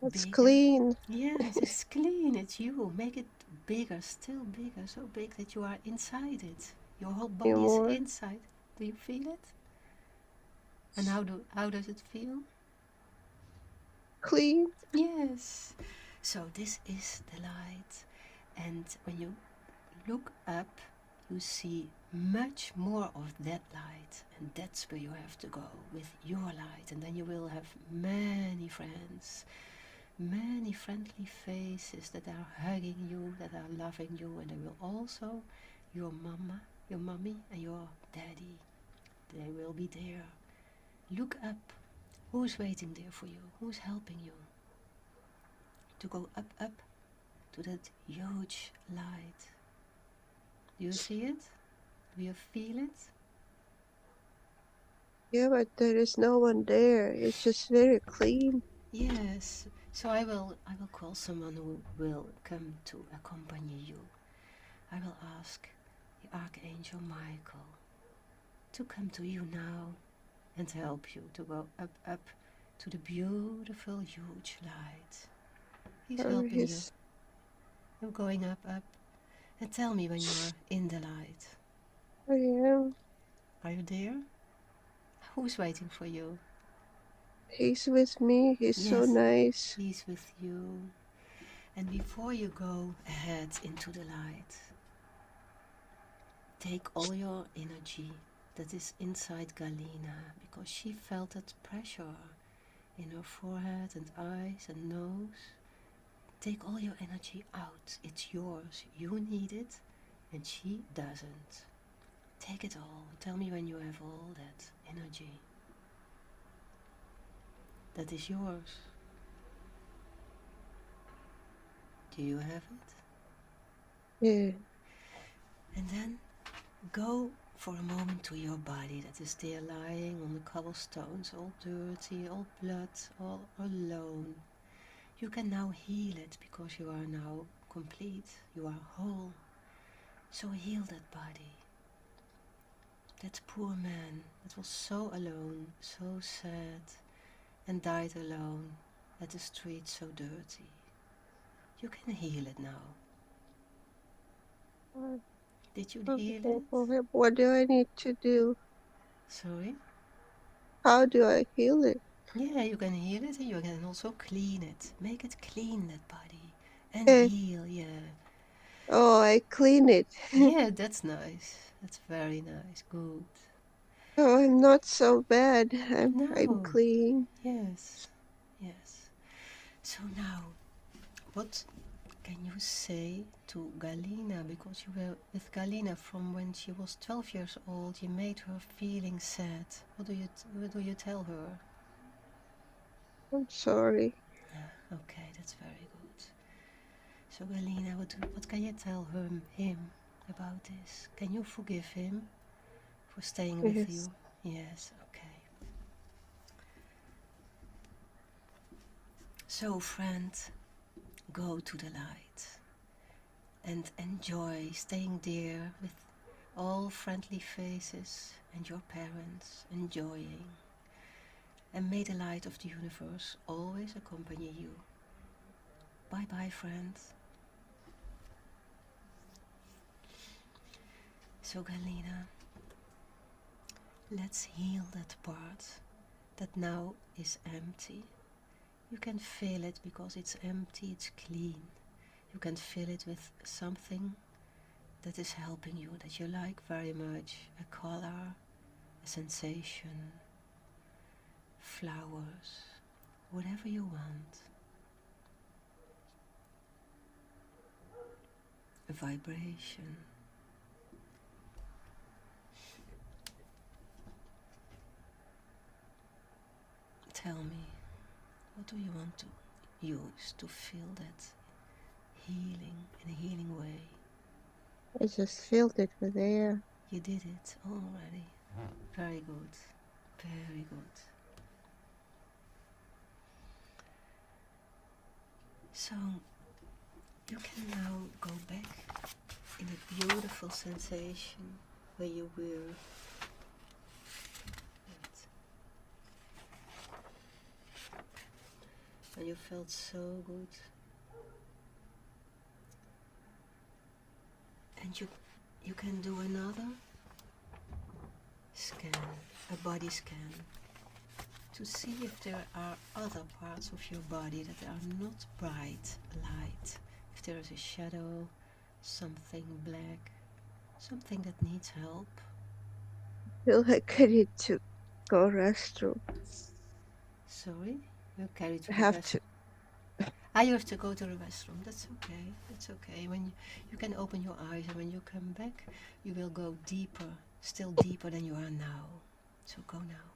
It's clean. Yes, it's clean. It's you. Make it bigger, still bigger, so big that you are inside it. Your whole body is inside. Do you feel it? And how does it feel? Clean. Yes. So this is the light. And when you look up, you see much more of that light. And that's where you have to go, with your light. And then you will have many friends. Many friendly faces that are hugging you, that are loving you, and they will also your mama, your mommy, and your daddy. They will be there. Look up. Who's waiting there for you? Who's helping you to go up to that huge light? Do you see it? Do you feel it? Yeah, but there is no one there. It's just very clean. Yes. So I will call someone who will come to accompany you. I will ask the Archangel Michael to come to you now and help you to go up to the beautiful huge light. He's helping you. You're going up. And tell me when you're in the light. I am. Are you there? Who's waiting for you? He's with me. He's so nice. He's with you. And before you go ahead into the light, take all your energy that is inside Galina, because she felt that pressure in her forehead and eyes and nose. Take all your energy out. It's yours. You need it, and she doesn't. Take it all. Tell me when you have all that energy. That is yours. Do you have it? Yeah. And then go for a moment to your body that is there lying on the cobblestones, all dirty, all blood, all alone. You can now heal it because you are now complete. You are whole. So heal that body. That poor man that was so alone, so sad, and died alone at the street so dirty. You can heal it now. Did you heal it? What do I need to do? Sorry? How do I heal it? Yeah, you can heal it and you can also clean it. Make it clean, that body. And heal, yeah. Oh, I clean it. Yeah, that's nice. That's very nice. Good. Oh, I'm not so bad. I'm clean. Yes, yes. So now, what can you say to Galina? Because you were with Galina from when she was 12 years old. You made her feeling sad. What do you tell her? I'm sorry. Okay, that's very good. So Galina, what can you tell him about this? Can you forgive him for staying with you? Yes, okay. So friend, go to the light and enjoy staying there with all friendly faces and your parents enjoying. And may the light of the universe always accompany you. Bye bye, friends. So Galina, let's heal that part that now is empty. You can feel it because it's empty, it's clean. You can fill it with something that is helping you, that you like very much. A color, a sensation, flowers, whatever you want. A vibration. Tell me, what do you want to use to feel that healing in a healing way? I just filled it with air. You did it already. Very good. Very good. So you can now go back in a beautiful sensation where you were. And you felt so good. And you can do another scan, a body scan, to see if there are other parts of your body that are not bright light. If there is a shadow, something black, something that needs help. I feel like I need to go restroom. Sorry? You carry to I the have restroom. You have to go to the restroom. That's okay. That's okay. When you can open your eyes, and when you come back, you will go deeper, still deeper than you are now. So go now.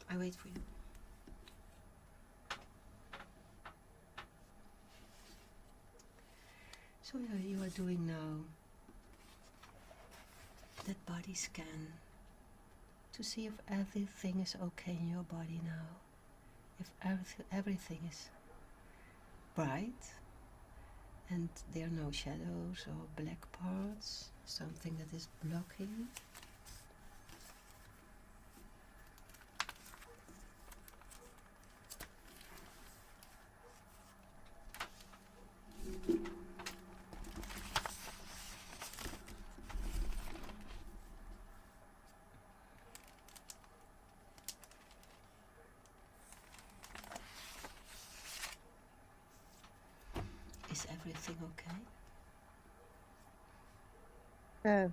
I wait for you. So you are doing now that body scan to see if everything is okay in your body now. If everything is bright and there are no shadows or black parts, something that is blocking. Is everything okay? Yeah.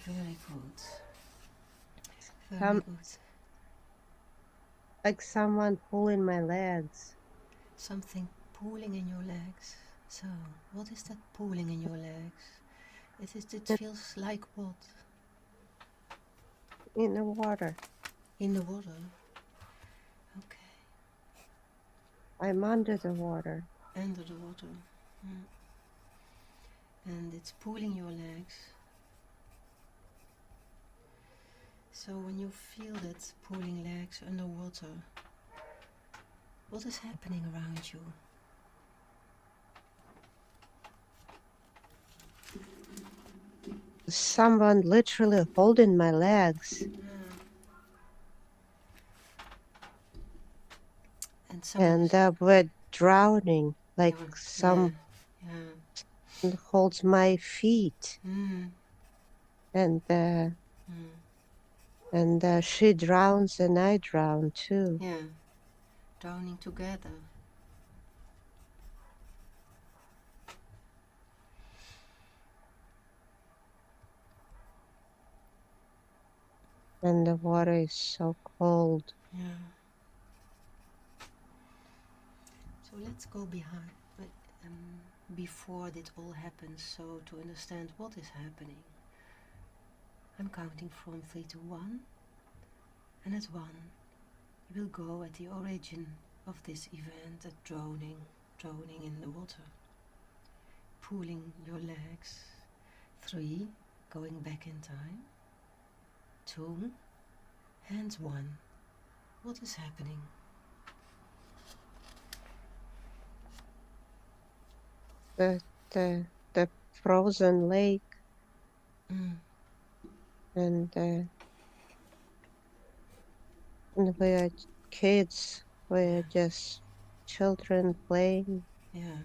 Very good. Very good. Like someone pulling my legs. Something pulling in your legs. So, what is that pulling in your legs? It feels like what? In the water. In the water? Okay. I'm under the water. Under the water. Mm. And it's pulling your legs. So when you feel that pulling legs underwater, what is happening around you? Someone literally holding my legs. And we're drowning, like some holds my feet. And she drowns and I drown too. Yeah, drowning together. And the water is so cold. Yeah. So let's go behind, before it all happens, so to understand what is happening. I'm counting from 3 to 1, and at 1 you will go at the origin of this event, at drowning in the water, pulling your legs. 3, going back in time. 2, and 1. What is happening? The frozen lake. And we are kids. We are just children playing. Yeah.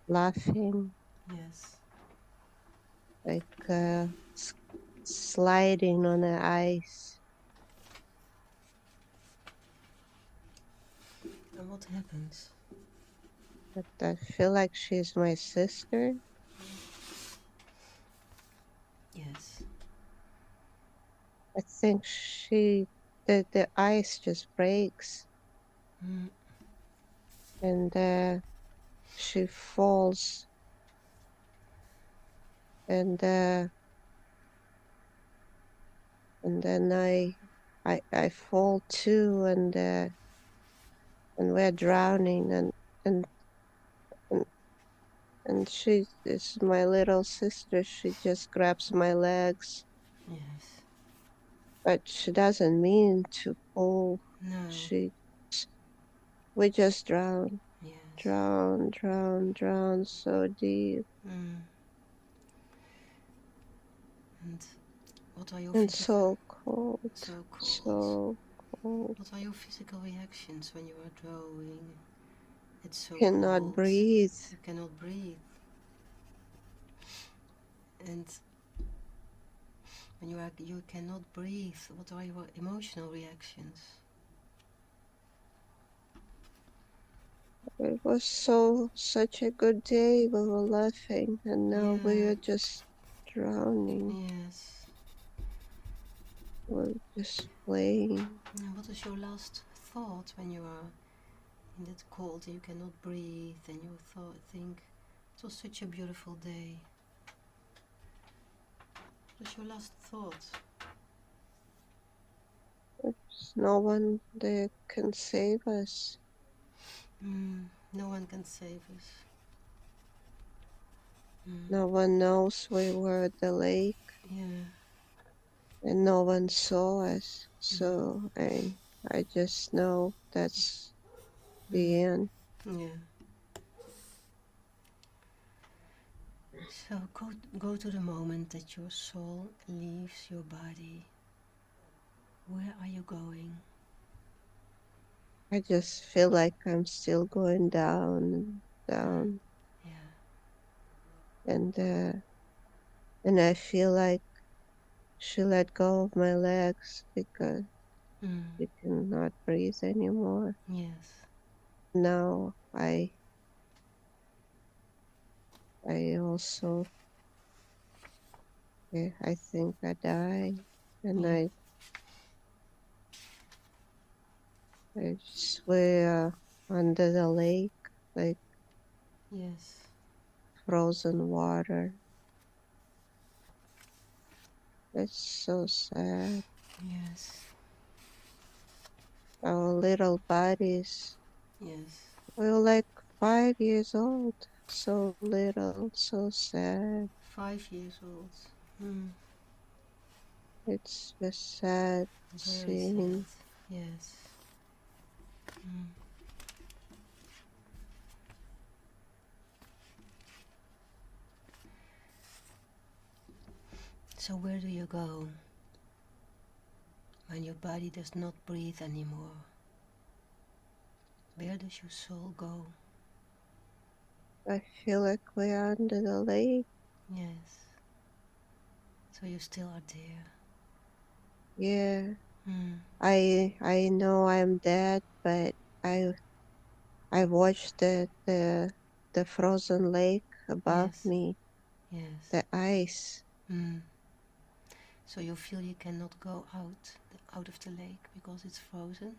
Laughing. Yes. Like sliding on the ice. And what happens? But I feel like she's my sister. Yes. I think the ice just breaks. And she falls. And then I fall too, and we're drowning, and she is my little sister. She just grabs my legs. Yes. But she doesn't mean to pull. No. We just drown. Yes. Drown so deep. And what are your and so cold. So cold. So cold. What are your physical reactions when you are drowning? It's so Cannot cold. breathe. You cannot breathe. And when you cannot breathe, what are your emotional reactions? It was such a good day. We were laughing, and now we are just drowning. Yes. We're just playing. Now, what is your last thought when you are in that cold and you cannot breathe, and you think it was such a beautiful day? What is your last thought? There's no one that can save us. No one can save us. No one knows we were at the lake. Yeah. And no one saw us. So I just know that's the end. Yeah. So go to the moment that your soul leaves your body. Where are you going? I just feel like I'm still going down and down. Yeah. And I feel like she let go of my legs because she cannot breathe anymore. Yes. Now I also Yeah, I think I die, and Yeah. I swim under the lake, like Yes. frozen water. It's so sad. Yes. Our little bodies. Yes. We were like 5 years old. So little, so sad. 5 years old. Hmm. It's just sad Very sad. seeing. Yes. Hmm. So where do you go when your body does not breathe anymore? Where does your soul go? I feel like we're under the lake. Yes. So you still are there. Yeah. Hmm. I know I'm dead, but I watched the frozen lake above Yes. me, Yes. the ice. Hmm. So you feel you cannot go out of the lake because it's frozen?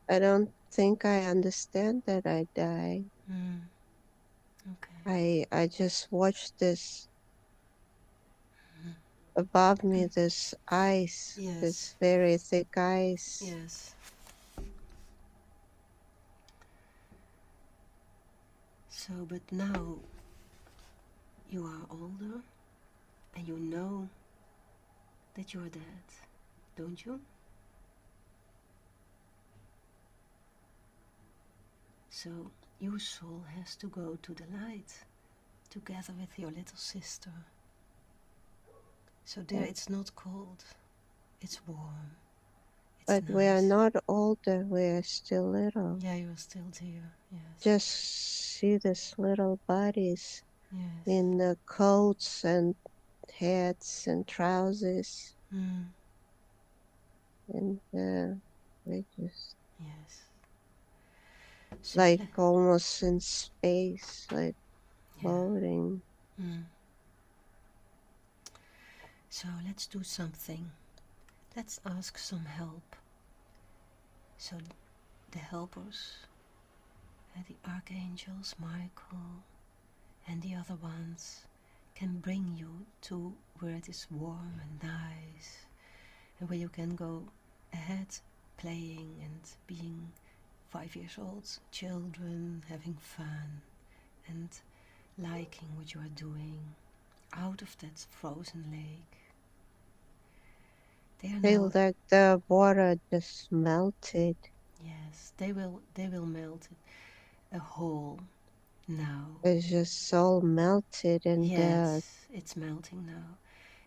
I don't think I understand that I die. Hmm. Okay. I just watched this above me, this ice, Yes. this very thick ice. Yes. So, but now you are older and you know that you're dead, don't you? So your soul has to go to the light together with your little sister. So there it's not cold, it's warm, it's But nice. we are not older, we are still little. Yeah, you're still there, yes. Just see these little bodies yes. in the coats and hats and trousers. Mm. And we just Yes. So like almost in space, like floating. Mm. So let's do something. Let's ask some help. So the helpers, the archangels, Michael, and the other ones can bring you to where it is warm and nice, and where you can go ahead playing and being 5 years old children, having fun and liking what you are doing out of that frozen lake. They are Feel now, like the water just melted. yes, they will melt a hole now. It's just so melted and Yes, it's melting now.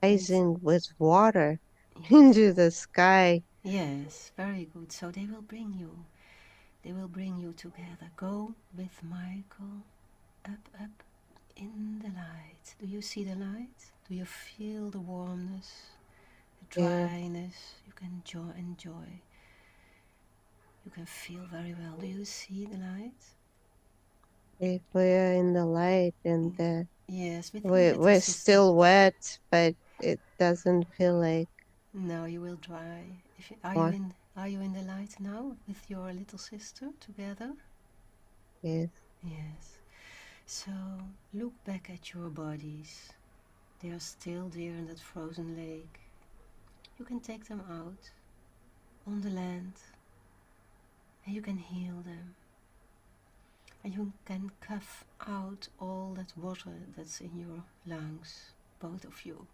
And rising with water yes, into the sky. yes, very good. So they will bring you together. Go with Michael up in the light. Do you see the light? Do you feel the warmness, the Yeah, dryness? You can enjoy. You can feel very well. Do you see the light? if we're in the light and Yes, with your little we're sister. still wet, but it doesn't feel like No, you will dry. what Are you in the light now with your little sister together? is. Yes. So look back at your bodies. They are still there in that frozen lake. You can take them out on the land and you can heal them. And you can cough out all that water that's in your lungs, both of you.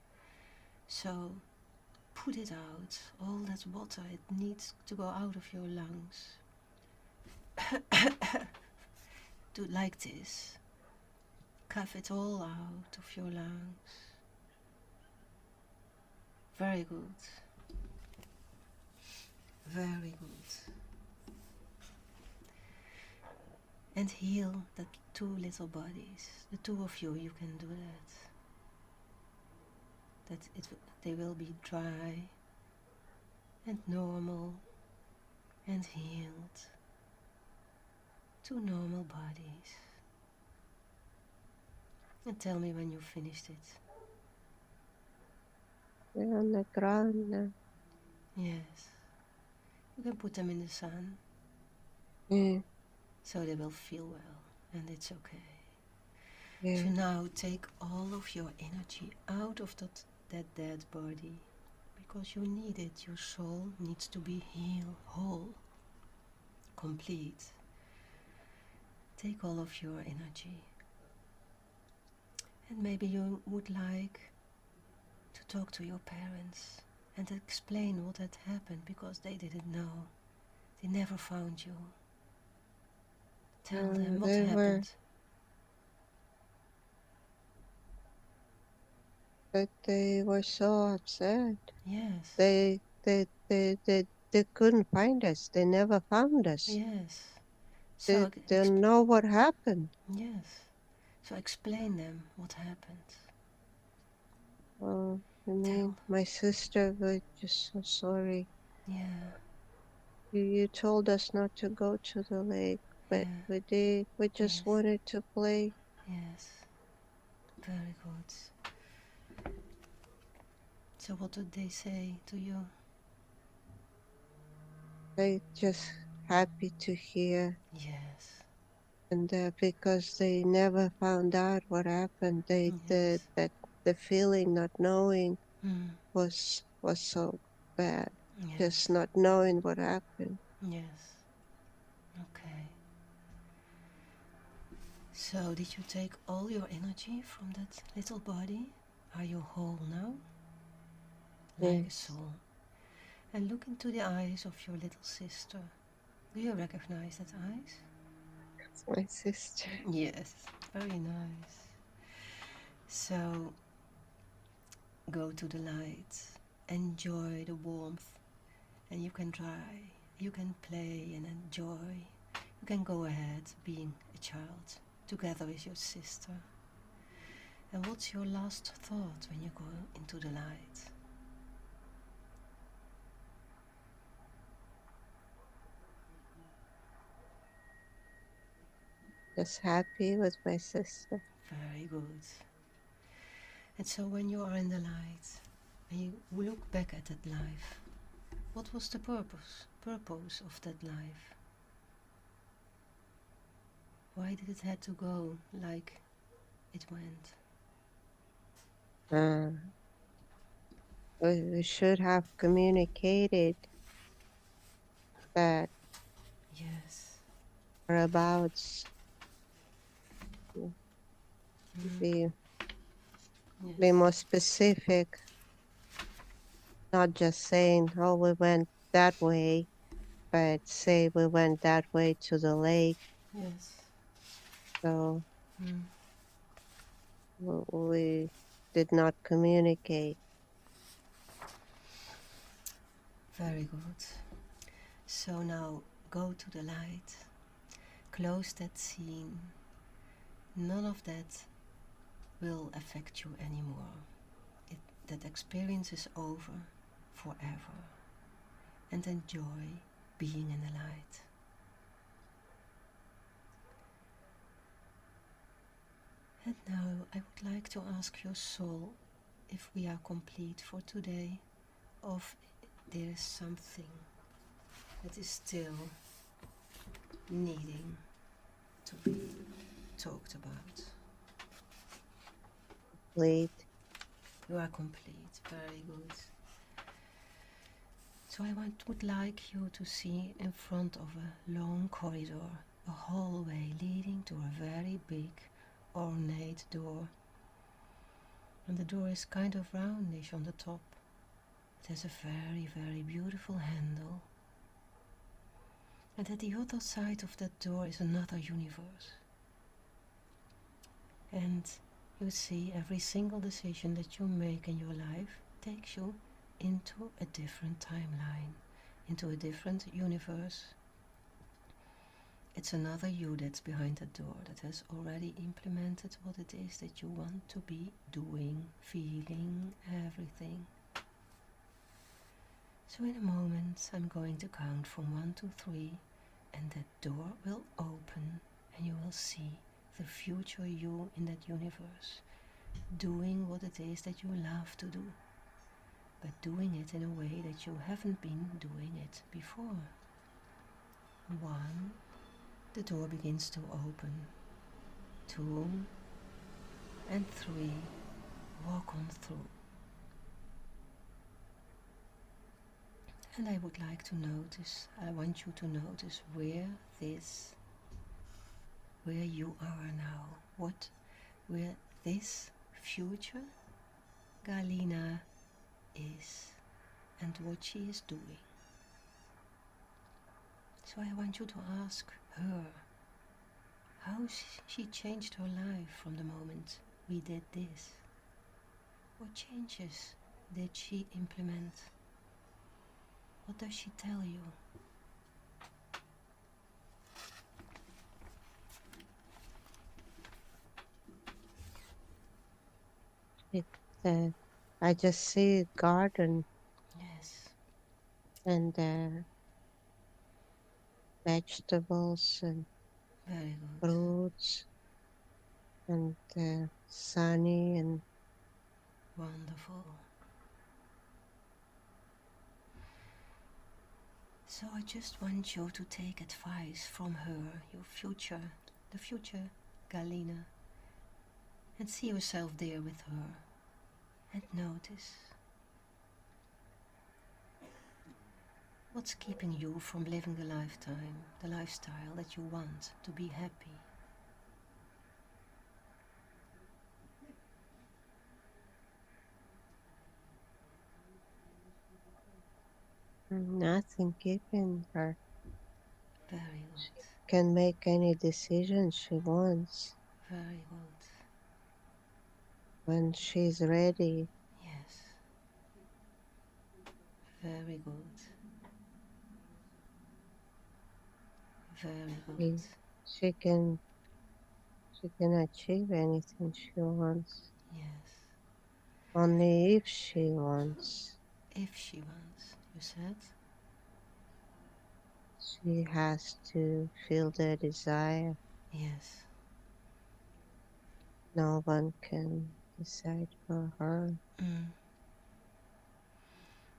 So put it out, all that water, it needs to go out of your lungs. Do like this. Cough it all out of your lungs. Very good. Very good. And heal the two little bodies. The two of you can do that. They will be dry and normal and healed. Two normal bodies. And tell me when you finished it. They're on the ground now. Yes. You can put them in the sun. Yeah. So they will feel well, and it's okay. Yeah. So now take all of your energy out of that dead body, because you need it. Your soul needs to be healed, whole, complete. Take all of your energy. And maybe you would like to talk to your parents and explain what had happened, because they didn't know. They never found you. Tell them what happened. But they were so upset. Yes. They couldn't find us. They never found us. Yes. They don't know what happened. Yes. So explain them what happened. Oh, I mean, my sister was just so sorry. Yeah. You told us not to go to the lake, but we did. We just wanted to play. Yes. Very good. So what did they say to you? They just happy to hear. Yes. And because they never found out what happened, that the feeling not knowing was so bad. Yes. Just not knowing what happened. Yes. Okay. So did you take all your energy from that little body? Are you whole now? Like a soul. And look into the eyes of your little sister. Do you recognize that eyes? It's my sister. Yes, very nice. So go to the light, enjoy the warmth, and you can try, you can play and enjoy. You can go ahead being a child together with your sister. And what's your last thought when you go into the light? Just happy with my sister. Very good. And so when you are in the light and you look back at that life, what was the purpose of that life? Why did it have to go like it went? We should have communicated that. Yes. Whereabouts. Be more specific. Not just saying, oh, we went that way, but say we went that way to the lake. Yes. So we did not communicate. Very good. So now go to the light, close that scene. None of that will affect you anymore. That experience is over forever. And enjoy being in the light. And now I would like to ask your soul if we are complete for today, or if there is something that is still needing to be talked about. Complete. You are complete, very good. So I would like you to see in front of a long corridor, a hallway leading to a very big, ornate door. And the door is kind of roundish on the top. It has a very, very beautiful handle. And at the other side of that door is another universe. And you see every single decision that you make in your life takes you into a different timeline, into a different universe. It's another you that's behind the door that has already implemented what it is that you want to be doing, feeling, everything. So in a moment I'm going to count from 1 to 3, and that door will open and you will see the future you in that universe, doing what it is that you love to do. but doing it in a way that you haven't been doing it before. 1, the door begins to open. 2 and 3, walk on through. And I would like to notice, I want you to notice where you are now, where this future Galina is and what she is doing. So I want you to ask her how she changed her life from the moment we did this. What changes did she implement? What does she tell you? I just see a garden. Yes. And vegetables and very good. Fruits and sunny and wonderful. So I just want you to take advice from her, the future Galina, and see yourself there with her and notice what's keeping you from living the lifestyle that you want to be happy. nothing keeping her. Very good. She can make any decision she wants. Very good. When she's ready. Yes. Very good. Very good. She can achieve anything she wants. Yes. Only if she wants. If she wants, you said? She has to feel the desire. Yes. No one can decide for her.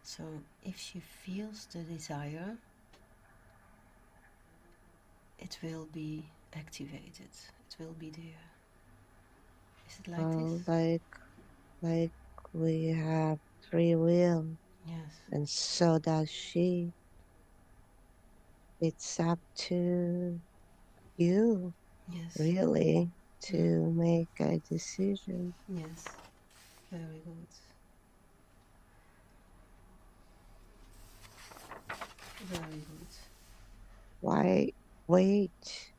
So if she feels the desire, it will be activated. It will be there. Is it like this? Like we have free will. Yes. And so does she. It's up to you, yes, really, to make a decision. Yes. Very good. Very good. Why wait?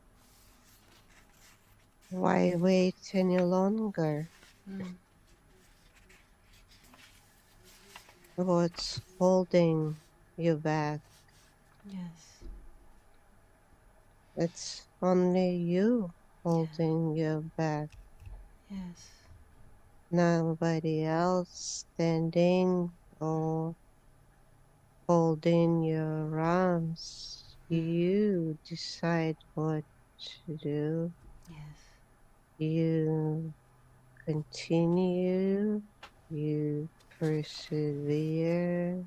Why wait any longer? What's holding you back? Yes. It's only you holding you back. Yes. Nobody else standing or holding your arms. You decide what to do. Yes. You continue. You persevere.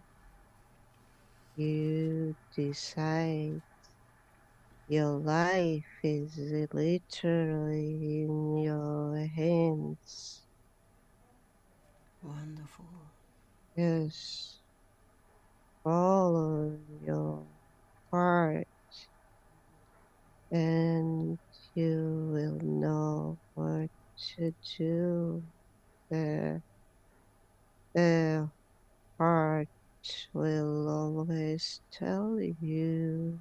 You decide. Your life is literally in your hands. Wonderful. Yes. Follow your heart and you will know what to do. The heart will always tell you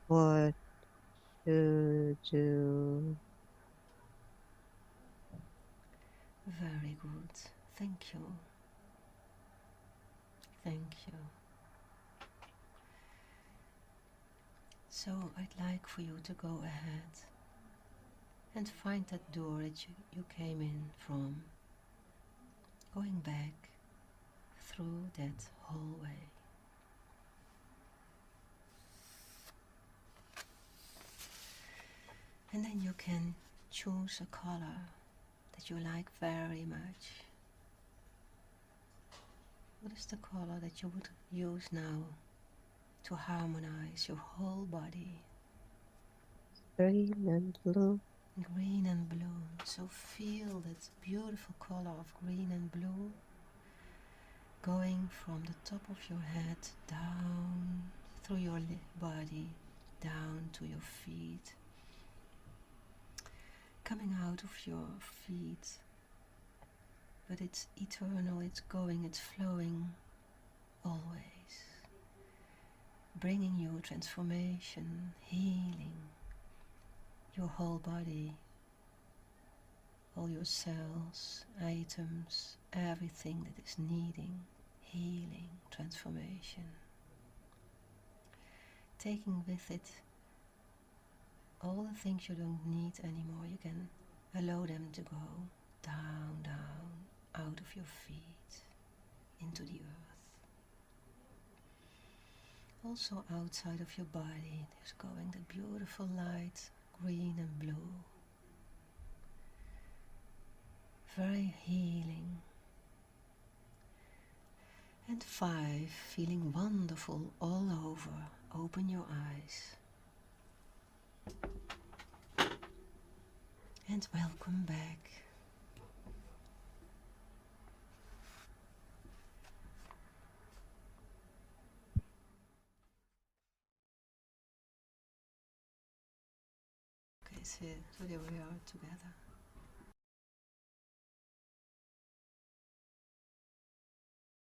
what to do. Very good. Thank you. Thank you. So I'd like for you to go ahead and find that door that you came in from, going back through that hallway. And then you can choose a color that you like very much. What is the color that you would use now to harmonize your whole body? Green and blue. Green and blue. So feel that beautiful color of green and blue going from the top of your head down through your body, down to your feet, coming out of your feet. But it's eternal, it's going, it's flowing always, bringing you transformation, healing, your whole body, all your cells, items, everything that is needing healing, transformation. Taking with it all the things you don't need anymore. You can allow them to go down, down, out of your feet, into the earth. Also outside of your body, there's going the beautiful light, green and blue. Very healing. And 5, feeling wonderful all over. Open your eyes. And welcome back. Okay, so there we are together.